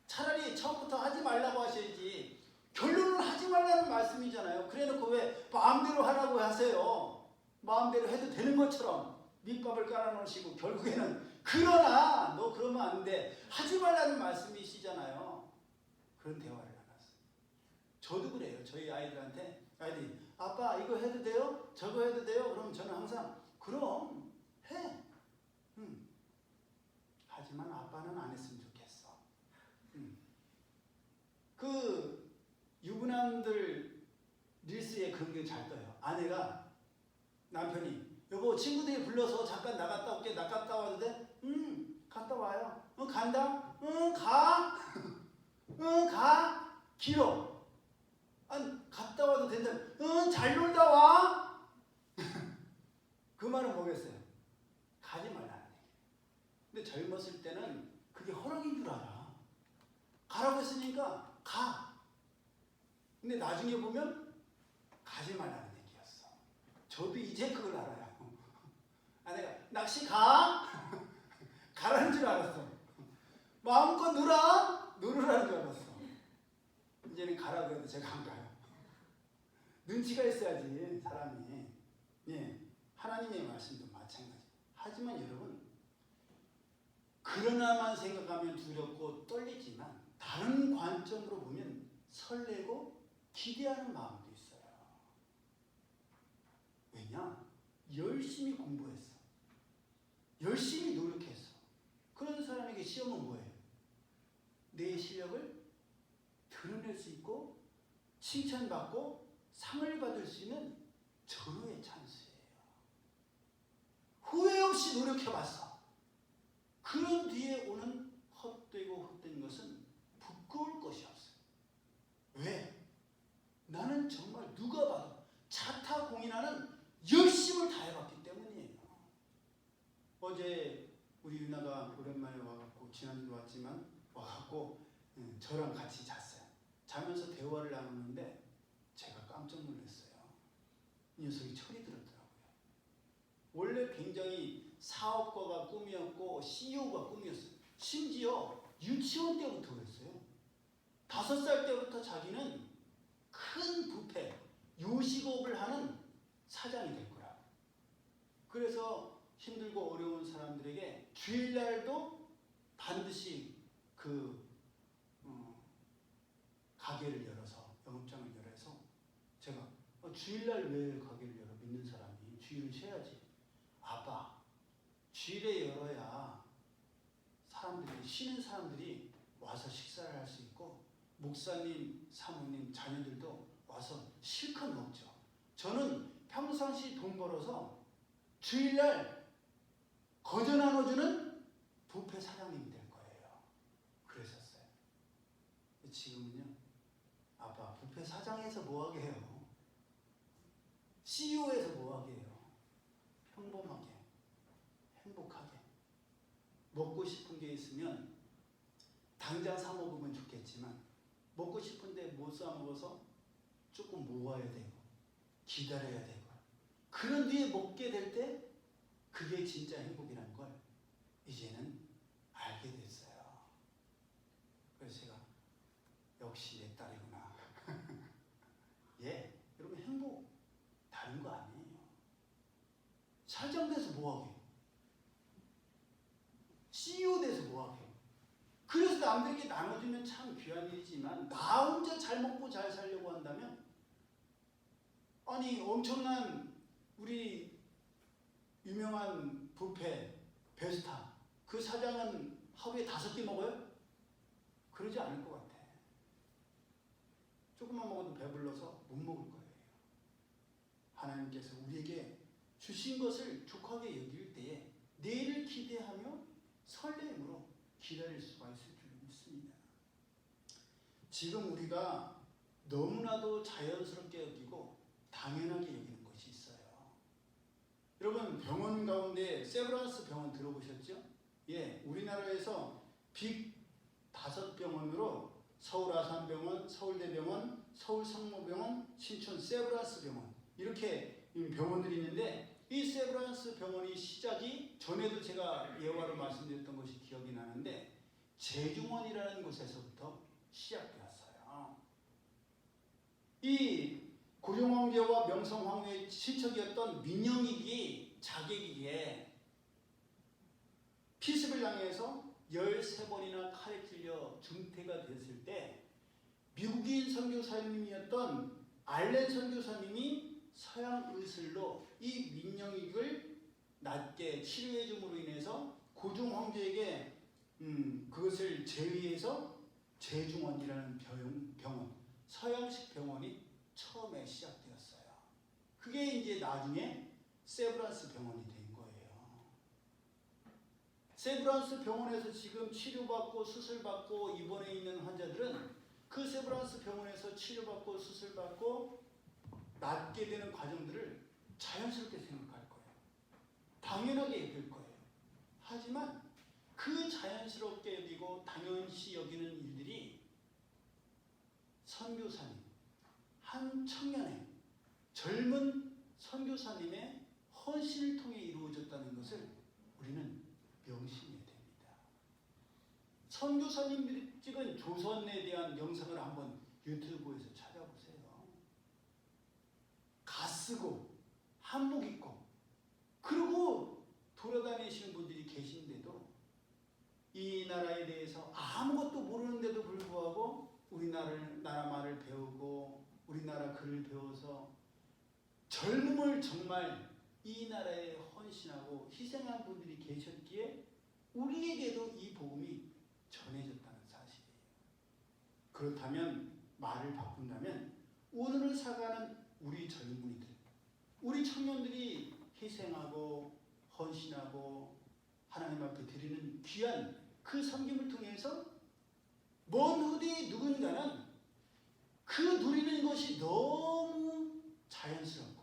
차라리 처음부터 하지 말라고 하셔야지. 결론은 하지 말라는 말씀이잖아요. 그래놓고 왜 마음대로 하라고 하세요? 마음대로 해도 되는 것처럼 밑밥을 깔아놓으시고 결국에는 그러나 너 그러면 안 돼. 하지 말라는 말씀이시잖아요. 그런 대화를 나눴어요. 저도 그래요. 저희 아이들한테 아이들이 아빠 이거 해도 돼요? 저거 해도 돼요? 그럼 저는 항상 그럼 해. 하지만 아빠는 안 했으면 좋겠어. 그 유부남들 릴스에 그런 게 잘 떠요. 아내가 남편이 여보 친구들이 불러서 잠깐 나갔다 올게. 나갔다 와도 돼? 갔다 와요. 간다? 가? 가? 길어. 아니 갔다 와도 된다. 잘 놀다 와? 그 말은 뭐겠어요? 가지 말라는 얘기. 근데 젊었을 때는 그게 가라고 했으니까 가. 근데 나중에 보면 가지 말라는 얘기였어. 저도 이제 그걸 알아요. 아, 내가 낚시 가? 가라는 줄 알았어. 마음껏 놀으라는 줄 알았어. 이제는 가라고 해도 제가 안 가요. 눈치가 있어야지 사람이. 예, 하나님의 말씀도 마찬가지. 하지만 여러분, 그러나만 생각하면 두렵고 떨리지만 다른 관점으로 보면 설레고 기대하는 마음도 있어요. 왜냐? 열심히 공부했어. 열심히 노력했어. 그런 사람에게 시험은 뭐예요? 내 실력을 드러낼 수 있고 칭찬받고 상을 받을 수 있는 절호의 찬스예요. 후회 없이 노력해봤어. 그런 뒤에 오는 헛되고 헛된 것은 부끄러울 것이 없어요. 왜? 나는 정말 누가 봐도 자타공인하는 열심을 다해봤기 때문이에요. 어제 우리 유나가 오랜만에 와갖고, 지난주도 왔지만 와갖고 저랑 같이 잤어요. 자면서 대화를 나누는데 제가 깜짝 놀랐어요. 이 녀석이 철이 들었더라고요. 원래 굉장히 사업가가 꿈이었고 CEO가 꿈이었어요. 심지어 유치원 때부터 그랬어요. 5살 때부터 자기는 큰 뷔페, 요식업을 하는 사장이 될 거라고. 그래서 힘들고 어려운 사람들에게 주일날도 반드시 가게를 열어서, 영업장을 열어서, 제가 주일날 왜 가게를 열어? 믿는 사람이 주일은 쉬어야지. 아빠, 주일에 열어야 사람들이, 쉬는 사람들이 와서 식사를 할 수 있고 목사님, 사모님, 자녀들도 와서 실컷 먹죠. 저는 평상시 돈 벌어서 주일날 거저 나눠주는 뷔페 사장님이 될 거예요. 그랬었어요. 지금은요, 아빠, 뷔페 사장에서 뭐하게 해요? CEO에서 뭐하게 해요? 평범하게, 행복하게, 먹고 싶은 게 있으면 당장 사 먹으면 좋겠지만 먹고 싶은데 못 사 먹어서 조금 모아야 되고 기다려야 되고, 그런 뒤에 먹게 될 때 그게 진짜 행복이라는 걸 이제는 알게 됐어요. 그래서 제가 역시 내 딸이구나. 예, 여러분, 행복 다른 거 아니에요. 사장 돼서 뭐하게? CEO 돼서 뭐하게? 그래서 남들에게 나눠주면 참 귀한 일이지만 나 혼자 잘 먹고 잘 살려고 한다면, 아니 엄청난 우리 유명한 뷔페 베스타 그 사장은 하루에 5개 먹어요? 그러지 않을 것 같아. 조금만 먹어도 배불러서 못 먹을 거예요. 하나님께서 우리에게 주신 것을 족하게 여길 때에 내일을 기대하며 설렘으로 기다릴 수가 있을 줄 믿습니다. 지금 우리가 너무나도 자연스럽게 여기고 당연하게 여기는 것이 있어요. 여러분, 병원 가운데 세브란스 병원 들어보셨죠? 예, 우리나라에서 빅 5병원으로 서울 아산병원, 서울대병원, 서울성모병원, 신촌 세브란스 병원, 이렇게 병원들이 있는데, 이 세브란스 병원이 시작이, 전에도 제가 예화로 말씀드렸던 것이 기억이 나는데, 제중원이라는 곳에서부터 시작되었어요. 이 고종황제와 명성황후의 친척이었던 민영익이 자객에게 피습을 당해서 13번이나 칼에 찔려 중태가 됐을 때, 미국인 선교사님이었던 알렌 선교사님이 서양 의술로 이 민영익을 낫게 치료해 줌으로 인해서 고종 황제에게 그것을 제의해서 제중원이라는 병원, 서양식 병원이 처음에 시작되었어요. 그게 이제 나중에 세브란스 병원이 된 거예요. 세브란스 병원에서 지금 치료받고 수술받고 입원해 있는 환자들은 그 세브란스 병원에서 치료받고 수술받고 낫게 되는 과정들을 자연스럽게 생각할 거예요. 당연하게 여길 거예요. 하지만 그 자연스럽게 여기고 당연시 여기는 일들이 선교사님, 한 청년의 젊은 선교사님의 헌신을 통해 이루어졌다는 것을 우리는 명심해야 됩니다. 선교사님들이 찍은 조선에 대한 영상을 한번 유튜브에서 찾아보세요. 갓쓰고 한복 입고 그리고 돌아다니시는 분들이 계신데도 이 나라에 대해서 아무것도 모르는데도 불구하고 나라 말을 배우고 우리나라 글을 배워서 젊음을 정말 이 나라에 헌신하고 희생한 분들이 계셨기에 우리에게도 이 복음이 전해졌다는 사실이에요. 그렇다면 말을 바꾼다면 오늘을 살아가는 우리 젊은이들, 우리 청년들이 희생하고 헌신하고 하나님 앞에 드리는 귀한 그 섬김을 통해서 먼 후대의 누군가는 그 누리는 것이 너무 자연스럽고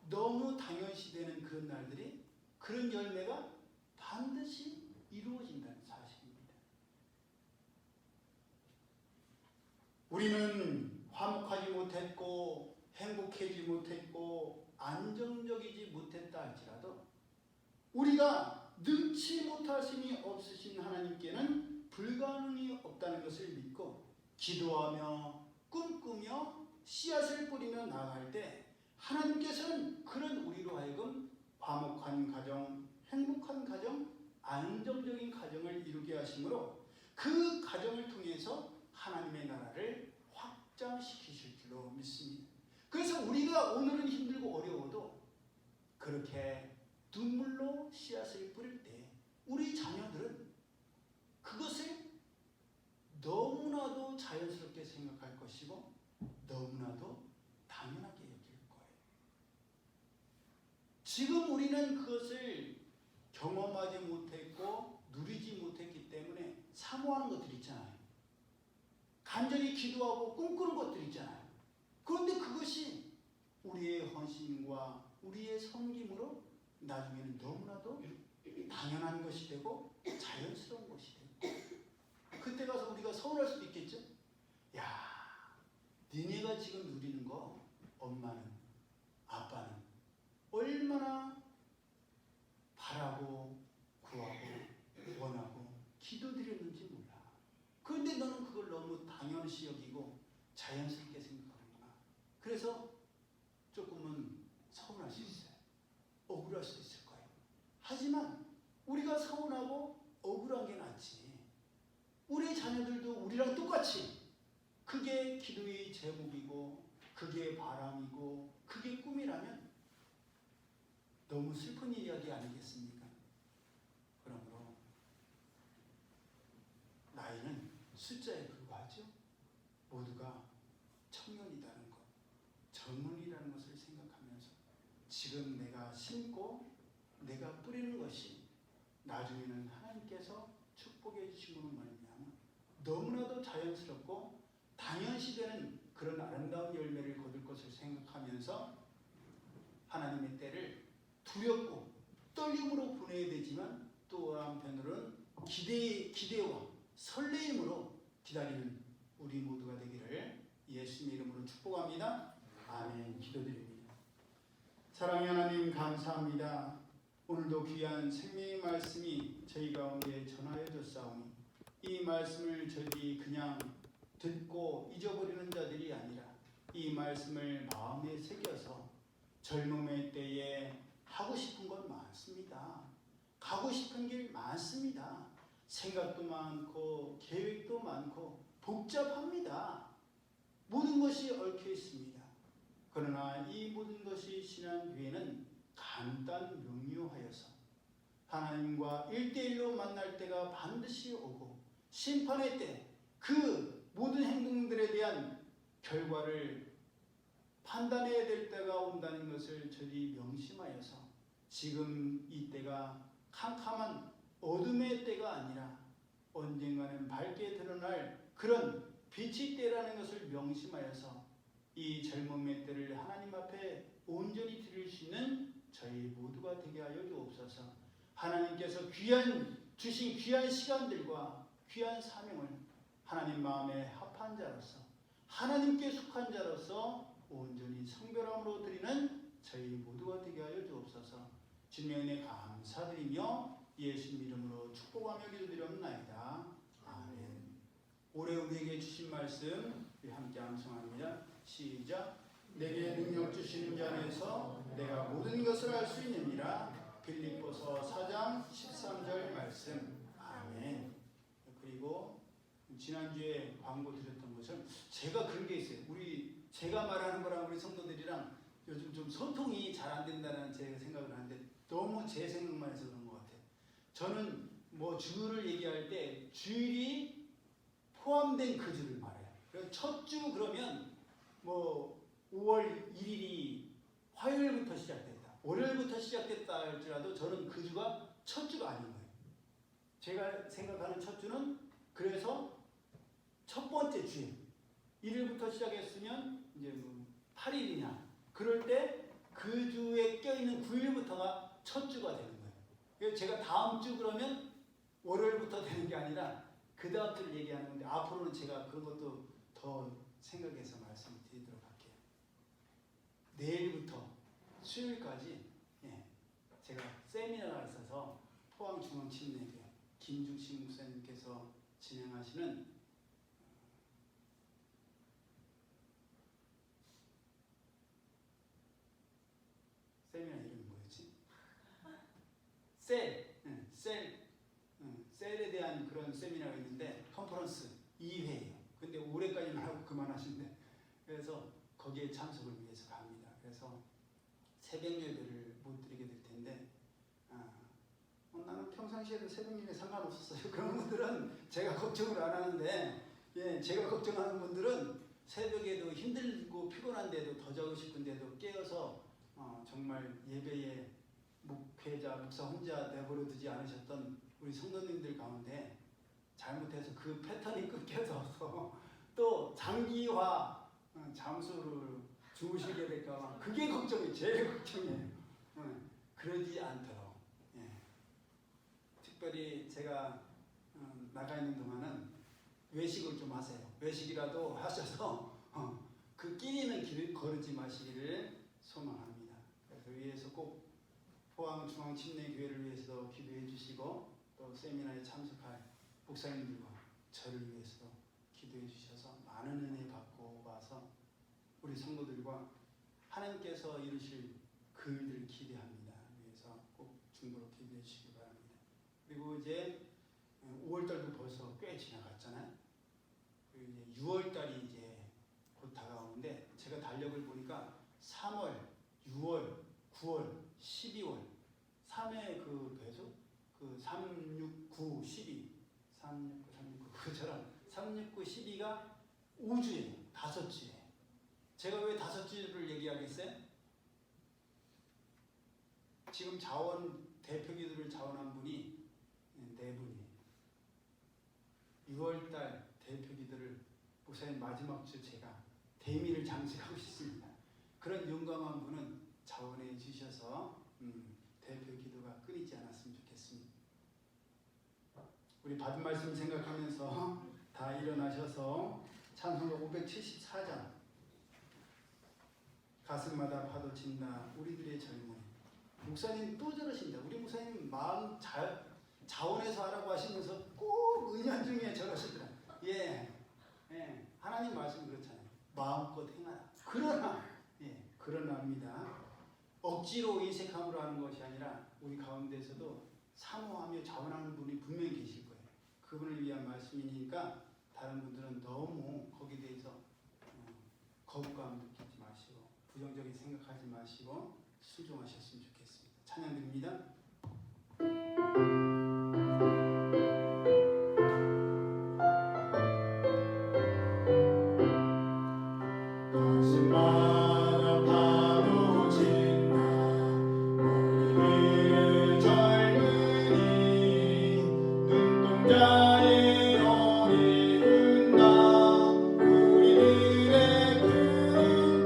너무 당연시되는 그런 날들이 그런 열매가 반드시 이루어진다는 사실입니다. 우리는 화목하지 못했고 행복하지 못했고 안정적이지 못했다 할지라도 우리가 능치 못하심이 없으신 하나님께는 불가능이 없다는 것을 믿고 기도하며 꿈꾸며 씨앗을 뿌리며 나아갈 때 하나님께서는 그런 우리로 하여금 화목한 가정, 행복한 가정, 안정적인 가정을 이루게 하심으로 그 가정을 통해서 하나님의 나라를 확장시키실 줄로 믿습니다. 그래서 우리가 오늘은 힘들고 어려워도 그렇게 눈물로 씨앗을 뿌릴 때 우리 자녀들은 그것을 너무나도 자연스럽게 생각할 것이고 너무나도 당연하게 여길 거예요. 지금 우리는 그것을 경험하지 못했고 누리지 못했기 때문에 사모하는 것들 있잖아요. 간절히 기도하고 꿈꾸는 것들 있잖아요. 그런데 그것이 우리의 헌신과 우리의 섬김으로 나중에는 너무나도 당연한 것이 되고 자연스러운 것이 되고 그때 가서 우리가 서운할 수도 있겠죠. 야, 니네가 지금 누리는 거 엄마는 아빠는 얼마나 바라고 구하고 원하고 기도드렸는지 몰라. 그런데 너는 그걸 너무 당연시 여기고 자연스럽게 생각하는구나. 그래서 조금은 서운할 수 있어요. 억울할 수도 있을 거예요. 하지만 우리가 서운하고 억울한 게 낫지. 우리 자녀들도 우리랑 똑같이 그게 기도의 제목이고 그게 바람이고 그게 꿈이라면 너무 슬픈 이야기 아니겠습니까? 그러므로 나이는 숫자에 불과하죠. 모두가 청년이라는 것, 젊은이라는 것을 생각하면서 지금 내가 심고 내가 뿌리는 것이 나중에는 하나님께서 축복해 주심으로 말미암아 너무나도 자연스럽고 당연시되는 그런 아름다운 열매를 거둘 것을 생각하면서 하나님의 때를 두렵고 떨림으로 보내야 되지만 또 한편으로는 기대와 설레임으로 기다리는 우리 모두가 되기를 예수님의 이름으로 축복합니다. 아멘. 기도드립니다. 사랑의 하나님 감사합니다. 오늘도 귀한 생명의 말씀이 저희 가운데 전하여졌사오니 이 말씀을 저희들이 그냥 듣고 잊어버리는 자들이 아니라 이 말씀을 마음에 새겨서 젊음의 때에 하고 싶은 건 많습니다. 가고 싶은 길 많습니다. 생각도 많고 계획도 많고 복잡합니다. 모든 것이 얽혀 있습니다. 그러나 이 모든 것이 지난 뒤에는 간단 명료하여서 하나님과 1대1로 만날 때가 반드시 오고 심판의 때 그 모든 행동들에 대한 결과를 판단해야 될 때가 온다는 것을 저희 명심하여서 지금 이 때가 캄캄한 어둠의 때가 아니라 언젠가는 밝게 드러날 그런 빛의 때라는 것을 명심하여서 이 젊음의 때를 하나님 앞에 온전히 드릴 수 있는 저희 모두가 되게 하여 주옵소서. 하나님께서 주신 귀한 시간들과 귀한 사명을 하나님 마음에 합한 자로서 하나님께 속한 자로서 온전히 성별함으로 드리는 저희 모두가 되게 하여 주옵소서. 주님의 은혜 감사드리며 예수님 이름으로 축복하며 기도드렸나이다. 아멘. 올해 우리에게 주신 말씀 우리 함께 암송합니다. 시작. 내게 능력 주시는 자 안에서 내가 모든 것을 할 수 있느니라. 빌립보서 4장 13절 말씀. 아멘. 그리고 지난주에 광고 드렸던 것처럼 제가 그런 게 있어요. 제가 말하는 거랑 우리 성도들이랑 요즘 좀 소통이 잘 안 된다는 제가 생각을 하는데 너무 제 생각만 해서 그런 것 같아요. 저는 뭐 주를 얘기할 때 주일이 포함된 그 주를 말해요. 그래서 첫 주 그러면 뭐 5월 1일이 화요일부터 시작됐다, 월요일부터 시작됐다 할지라도 저는 그 주가 첫 주가 아닌 거예요. 제가 생각하는 첫 주는 그래서 첫 번째 주에 1일부터 시작했으면 이제 뭐 8일이냐 그럴 때 그 주에 껴있는 9일부터가 첫 주가 되는 거예요. 그래서 제가 다음 주 그러면 월요일부터 되는 게 아니라 그 다음 주를 얘기하는 건데 앞으로는 제가 그런 것도 더 생각해서 말씀드리도록 할게요. 내일부터 수요일까지 제가 세미나가 있어서 포항중앙침례교회 김중식 목사님께서 진행하시는 세미나 이름이 뭐였지? 셀에 대한 그런 세미나가 있는데 컨퍼런스 2회예요. 근데 올해까지만 하고 그만하신대. 그래서 거기에 참석을 위해서 갑니다. 그래서 새벽 예배를 못 드리게 될 텐데 나는 평상시에도 새벽 예배 상관없었어요. 그런 분들은 제가 걱정을 안 하는데 제가 걱정하는 분들은 새벽에도 힘들고 피곤한데도 더 자고 싶은데도 깨어서 정말 예배에 목회자, 목사 혼자 내버려 두지 않으셨던 우리 성도님들 가운데 잘못해서 그 패턴이 끊겨져서 또 장기화 잠수를 주무시게 될까 봐 그게 걱정이에요. 제일 걱정이에요. 그러지 않도록 특별히 제가 나가 있는 동안은 외식을 좀 하세요. 외식이라도 하셔서 그 끼니는 길 거르지 마시기를 소망합니다. 그래서 위에서 꼭 포항중앙침례교회를 위해서 기도해 주시고 또 세미나에 참석할 목사님들과 저를 위해서 기도해 주셔서 많은 은혜 받고 와서 우리 성도들과 하나님께서 이루실 그 일들을 기대합니다. 그래서 꼭 중보로 기도해 주시기 바랍니다. 그리고 이제 5월달도 벌써 꽤 지나갔잖아요. 그리고 이제 6월달이 이제 곧 다가오는데 제가 달력을 보니까 3월, 6월, 9월, 12월 3회 그 배수 그 3, 6, 9, 12 3, 6, 9, 3, 6, 9 그처럼 3, 6, 9, 12가 5주예요. 5주에 제가 왜 5주를 얘기하겠어요? 지금 자원 대표기도를 자원한 분이 4분이에요. 6월달 대표기도를 목사님 마지막 주 제가 대미를 장식하고 있습니다. 그런 용감한 분은 자원해 주셔서 대표기도가 끊이지 않았으면 좋겠습니다. 우리 받은 말씀 생각하면서 다 일어나셔서 찬송가 574장 가슴마다 파도친다 우리들의 젊은 목사님 또 저러신다. 우리 목사님 마음 자원해서 하라고 하시면서 꼭 은연중에 저러시더라. 하나님 말씀 그렇잖아요. 마음껏 행하라. 그러나입니다. 억지로 인색함으로 하는 것이 아니라 우리 가운데서도 사모하며 자원하는 분이 분명히 계실 거예요. 그분을 위한 말씀이니까 다른 분들은 너무 거기에 대해서 거부감 느끼지 마시고 부정적인 생각하지 마시고 순종하셨으면 좋겠습니다. 찬양 드립니다. 가슴마다 파도친다 우리들 젊은이 눈동자에 열이 든다 우리들의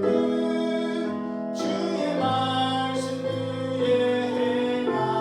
푸른 주의 말씀 위에 행하리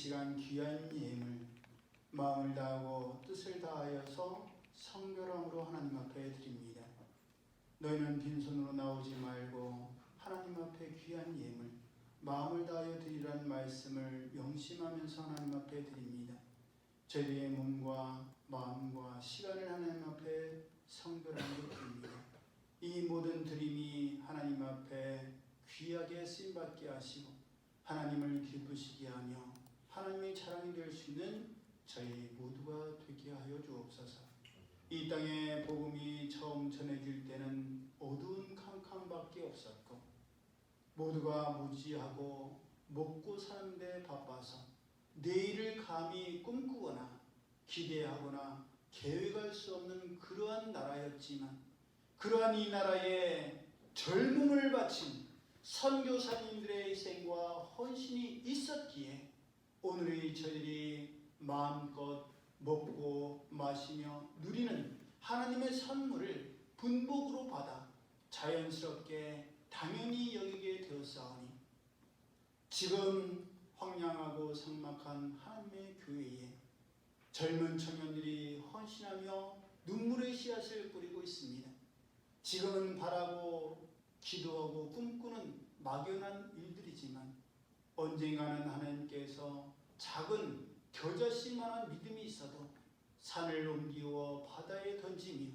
시간 귀한 예물 마음을 다하고 뜻을 다하여서 성결함으로 하나님 앞에 드립니다. 너희는 빈손으로 나오지 말고 하나님 앞에 귀한 예물 마음을 다하여 드리라는 말씀을 명심하면서 하나님 앞에 드립니다. 저희의 몸과 마음과 시간을 하나님 앞에 성결함으로 드립니다. 이 모든 드림이 하나님 앞에 귀하게 쓰임받게 하시고 하나님을 기쁘시게 하며 하나님의 자랑이 될 수 있는 저희 모두가 되게 하여 주옵소서. 이 땅에 복음이 처음 전해질 때는 어두운 캄캄밖에 없었고 모두가 무지하고 먹고 사는데 바빠서 내일을 감히 꿈꾸거나 기대하거나 계획할 수 없는 그러한 나라였지만 그러한 이 나라에 젊음을 바친 선교사님들의 희생과 헌신이 있었기에 오늘의 저희들이 마음껏 먹고 마시며 누리는 하나님의 선물을 분복으로 받아 자연스럽게 당연히 여기게 되었사오니 지금 황량하고 삭막한 하나님의 교회에 젊은 청년들이 헌신하며 눈물의 씨앗을 뿌리고 있습니다. 지금은 바라고 기도하고 꿈꾸는 막연한 일들이지만 언젠가는 하나님께서 작은 겨자씨만한 믿음이 있어도 산을 옮기어 바다에 던지며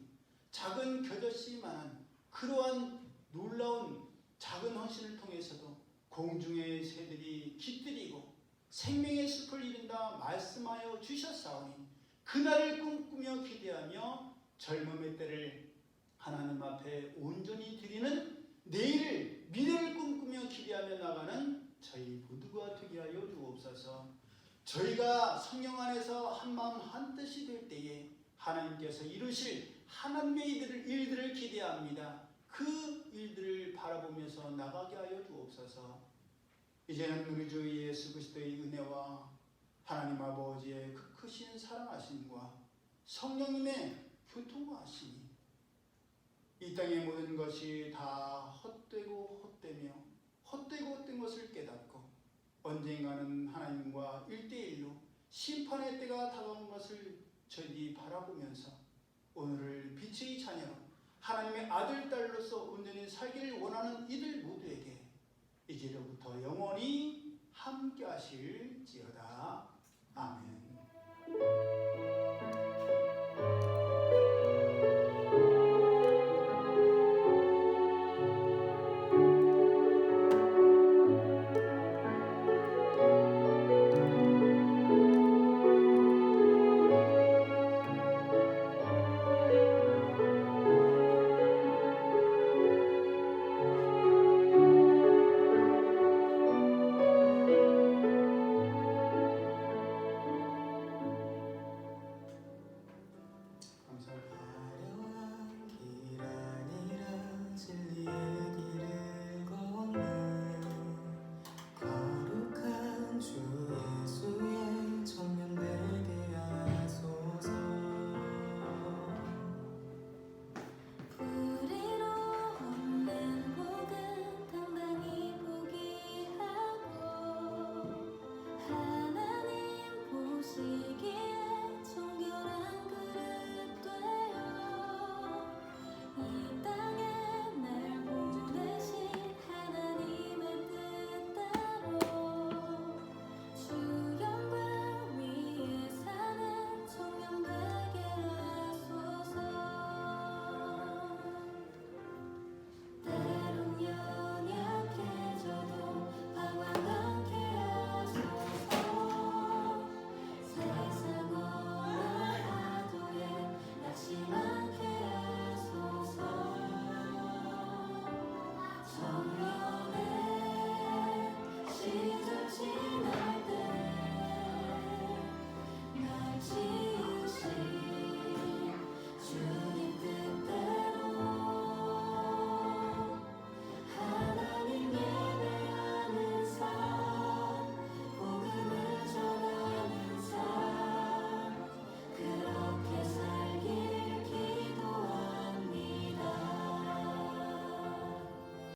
작은 겨자씨만한 그러한 놀라운 작은 헌신을 통해서도 공중의 새들이 깃들이고 생명의 숲을 이룬다 말씀하여 주셨사오니 그날을 꿈꾸며 기대하며 젊음의 때를 하나님 앞에 온전히 드리는 내일을 미래를 꿈꾸며 기대하며 나가는 저희 모두가 되게 하여 주옵소서. 저희가 성령 안에서 한마음 한뜻이 될 때에 하나님께서 이루실 하나님의 일들을 기대합니다. 그 일들을 바라보면서 나가게 하여 주옵소서. 이제는 우리 주 예수 그리스도의 은혜와 하나님 아버지의 그 크신 사랑하심과 성령님의 교통하심이 이 땅의 모든 것이 다 헛되고 헛되며 헛되고 헛된 것을 깨닫고 언젠가는 하나님과 1대1로 심판의 때가 다가온 것을 저희들이 바라보면서 오늘을 빛의 자녀로 하나님의 아들, 딸로서 온전히 살기를 원하는 이들 모두에게 이제로부터 영원히 함께 하실지어다. 아멘.